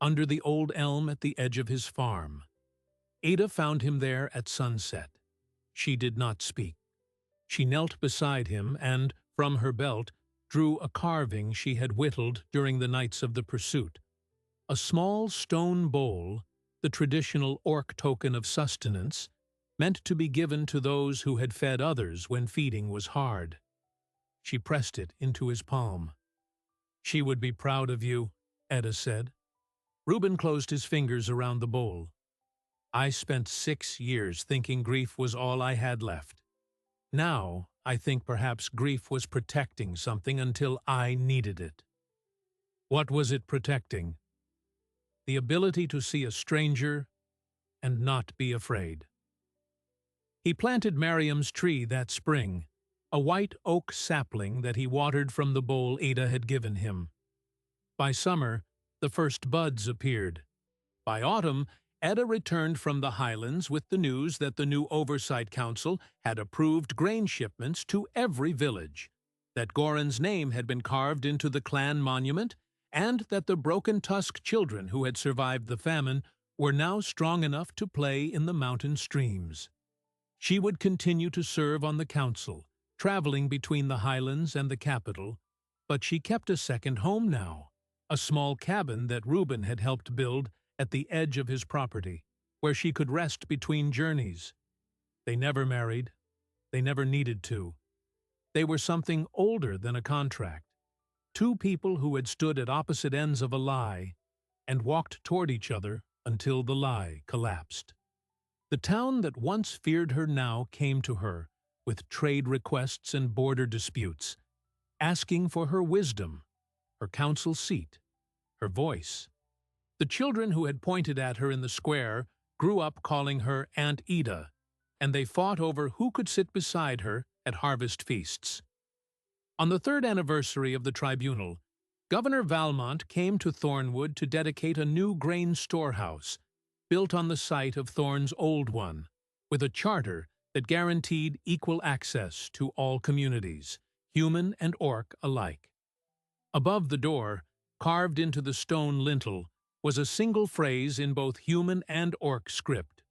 under the old elm at the edge of his farm. Ada found him there at sunset. She did not speak. She knelt beside him and, from her belt, drew a carving she had whittled during the nights of the pursuit. A small stone bowl, the traditional Orc token of sustenance, meant to be given to those who had fed others when feeding was hard. She pressed it into his palm. "She would be proud of you," Eda said. Reuben closed his fingers around the bowl. "I spent 6 years thinking grief was all I had left. Now, I think perhaps grief was protecting something until I needed it." What was it protecting? The ability to see a stranger and not be afraid. He planted Mariam's tree that spring, a white oak sapling that he watered from the bowl Ada had given him. By summer, the first buds appeared. By autumn, Eda returned from the Highlands with the news that the new Oversight Council had approved grain shipments to every village, that Goran's name had been carved into the clan monument, and that the broken-tusk children who had survived the famine were now strong enough to play in the mountain streams. She would continue to serve on the council, traveling between the Highlands and the capital, but she kept a second home now, a small cabin that Reuben had helped build at the edge of his property, where she could rest between journeys. They never married. They never needed to. They were something older than a contract. Two people who had stood at opposite ends of a lie and walked toward each other until the lie collapsed. The town that once feared her now came to her with trade requests and border disputes, asking for her wisdom, her council seat, her voice. The children who had pointed at her in the square grew up calling her Aunt Ida, and they fought over who could sit beside her at harvest feasts. On the 3rd anniversary of the tribunal, Governor Valmont came to Thornwood to dedicate a new grain storehouse, built on the site of Thorn's old one, with a charter that guaranteed equal access to all communities, human and orc alike. Above the door, carved into the stone lintel, was a single phrase in both human and orc script.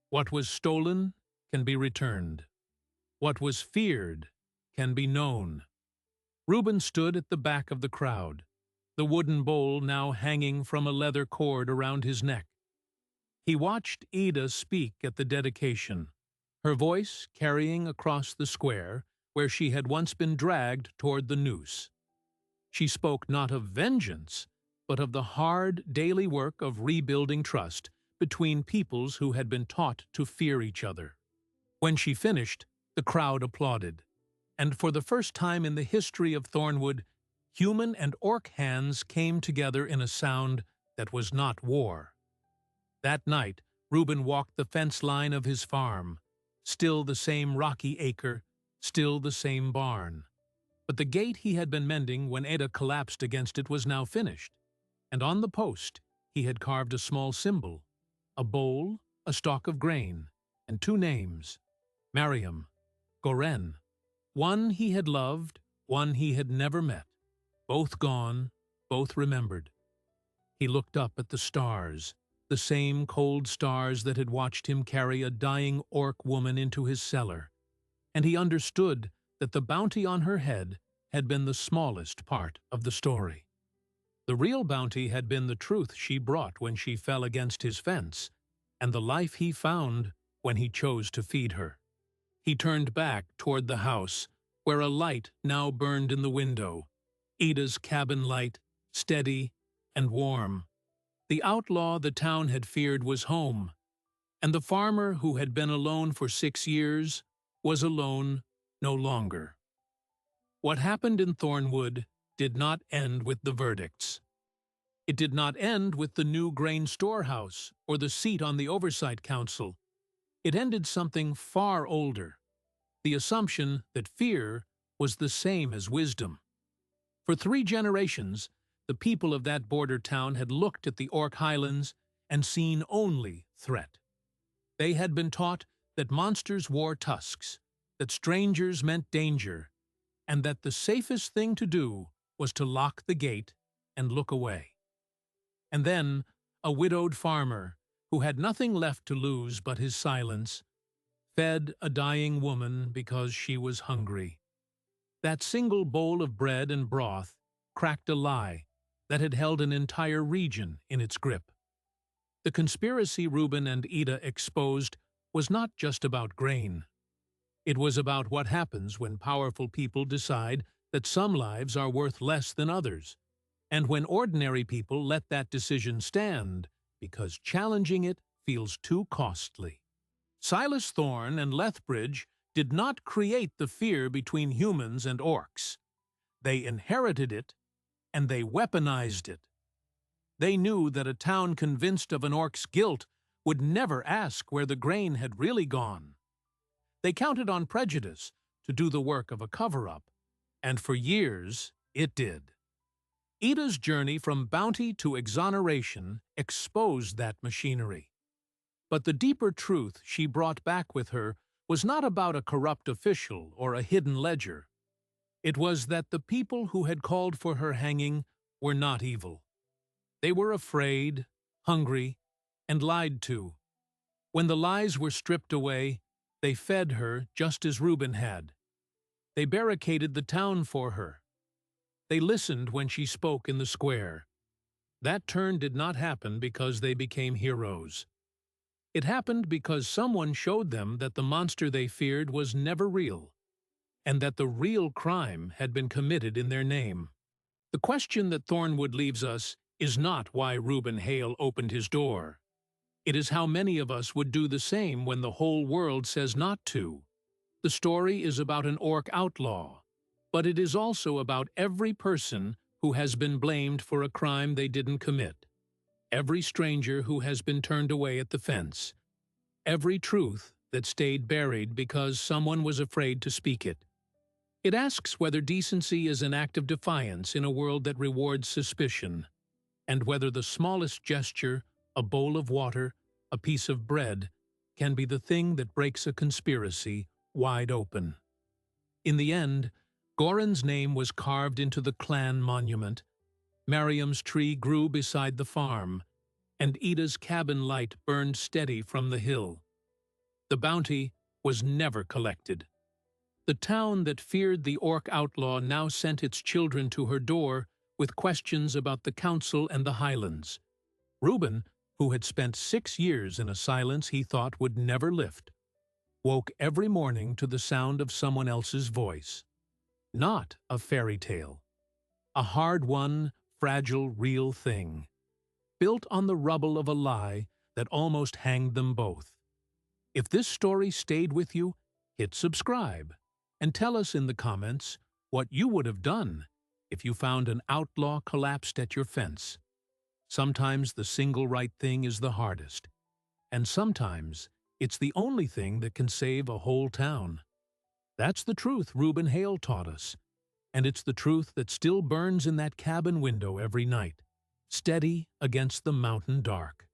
What was stolen can be returned. What was feared can be known. Reuben stood at the back of the crowd, the wooden bowl now hanging from a leather cord around his neck. He watched Ida speak at the dedication, her voice carrying across the square where she had once been dragged toward the noose. She spoke not of vengeance, but of the hard daily work of rebuilding trust between peoples who had been taught to fear each other. When she finished, the crowd applauded, and for the first time in the history of Thornwood, human and orc hands came together in a sound that was not war. That night, Reuben walked the fence line of his farm, still the same rocky acre, still the same barn. But the gate he had been mending when Ada collapsed against it was now finished, and on the post he had carved a small symbol, a bowl, a stalk of grain, and two names, Mariam, Goren. One he had loved, one he had never met, both gone, both remembered. He looked up at the stars, the same cold stars that had watched him carry a dying orc woman into his cellar, and he understood that the bounty on her head had been the smallest part of the story. The real bounty had been the truth she brought when she fell against his fence, and the life he found when he chose to feed her. He turned back toward the house, where a light now burned in the window, Ida's cabin light, steady and warm. The outlaw the town had feared was home, and the farmer who had been alone for 6 years was alone no longer. What happened in Thornwood did not end with the verdicts. It did not end with the new grain storehouse or the seat on the Oversight Council. It ended something far older, the assumption that fear was the same as wisdom. For 3 generations, the people of that border town had looked at the Orc Highlands and seen only threat. They had been taught that monsters wore tusks, that strangers meant danger, and that the safest thing to do was to lock the gate and look away. And then a widowed farmer, who had nothing left to lose but his silence, fed a dying woman because she was hungry. That single bowl of bread and broth cracked a lie that had held an entire region in its grip. The conspiracy Reuben and Ida exposed was not just about grain. It was about what happens when powerful people decide that some lives are worth less than others, and when ordinary people let that decision stand because challenging it feels too costly. Silas Thorne and Lethbridge did not create the fear between humans and orcs. They inherited it, and they weaponized it. They knew that a town convinced of an orc's guilt would never ask where the grain had really gone. They counted on prejudice to do the work of a cover-up, and for years it did. Ida's journey from bounty to exoneration exposed that machinery. But the deeper truth she brought back with her was not about a corrupt official or a hidden ledger. It was that the people who had called for her hanging were not evil. They were afraid, hungry, and lied to. When the lies were stripped away, they fed her just as Reuben had. They barricaded the town for her. They listened when she spoke in the square. That turn did not happen because they became heroes. It happened because someone showed them that the monster they feared was never real, and that the real crime had been committed in their name. The question that Thornwood leaves us is not why Reuben Hale opened his door. It is how many of us would do the same when the whole world says not to. The story is about an orc outlaw, but it is also about every person who has been blamed for a crime they didn't commit, every stranger who has been turned away at the fence, every truth that stayed buried because someone was afraid to speak it. It asks whether decency is an act of defiance in a world that rewards suspicion, and whether the smallest gesture, a bowl of water, a piece of bread, can be the thing that breaks a conspiracy wide open. In the end, Goran's name was carved into the clan monument, Mariam's tree grew beside the farm, and Ida's cabin light burned steady from the hill. The bounty was never collected. The town that feared the Orc Outlaw now sent its children to her door with questions about the council and the highlands. Reuben, who had spent 6 years in a silence he thought would never lift, woke every morning to the sound of someone else's voice. Not a fairy tale. A hard-won, fragile, real thing, built on the rubble of a lie that almost hanged them both. If this story stayed with you, hit subscribe and tell us in the comments what you would have done if you found an outlaw collapsed at your fence. Sometimes the single right thing is the hardest, and sometimes it's the only thing that can save a whole town. That's the truth Reuben Hale taught us, and it's the truth that still burns in that cabin window every night, steady against the mountain dark.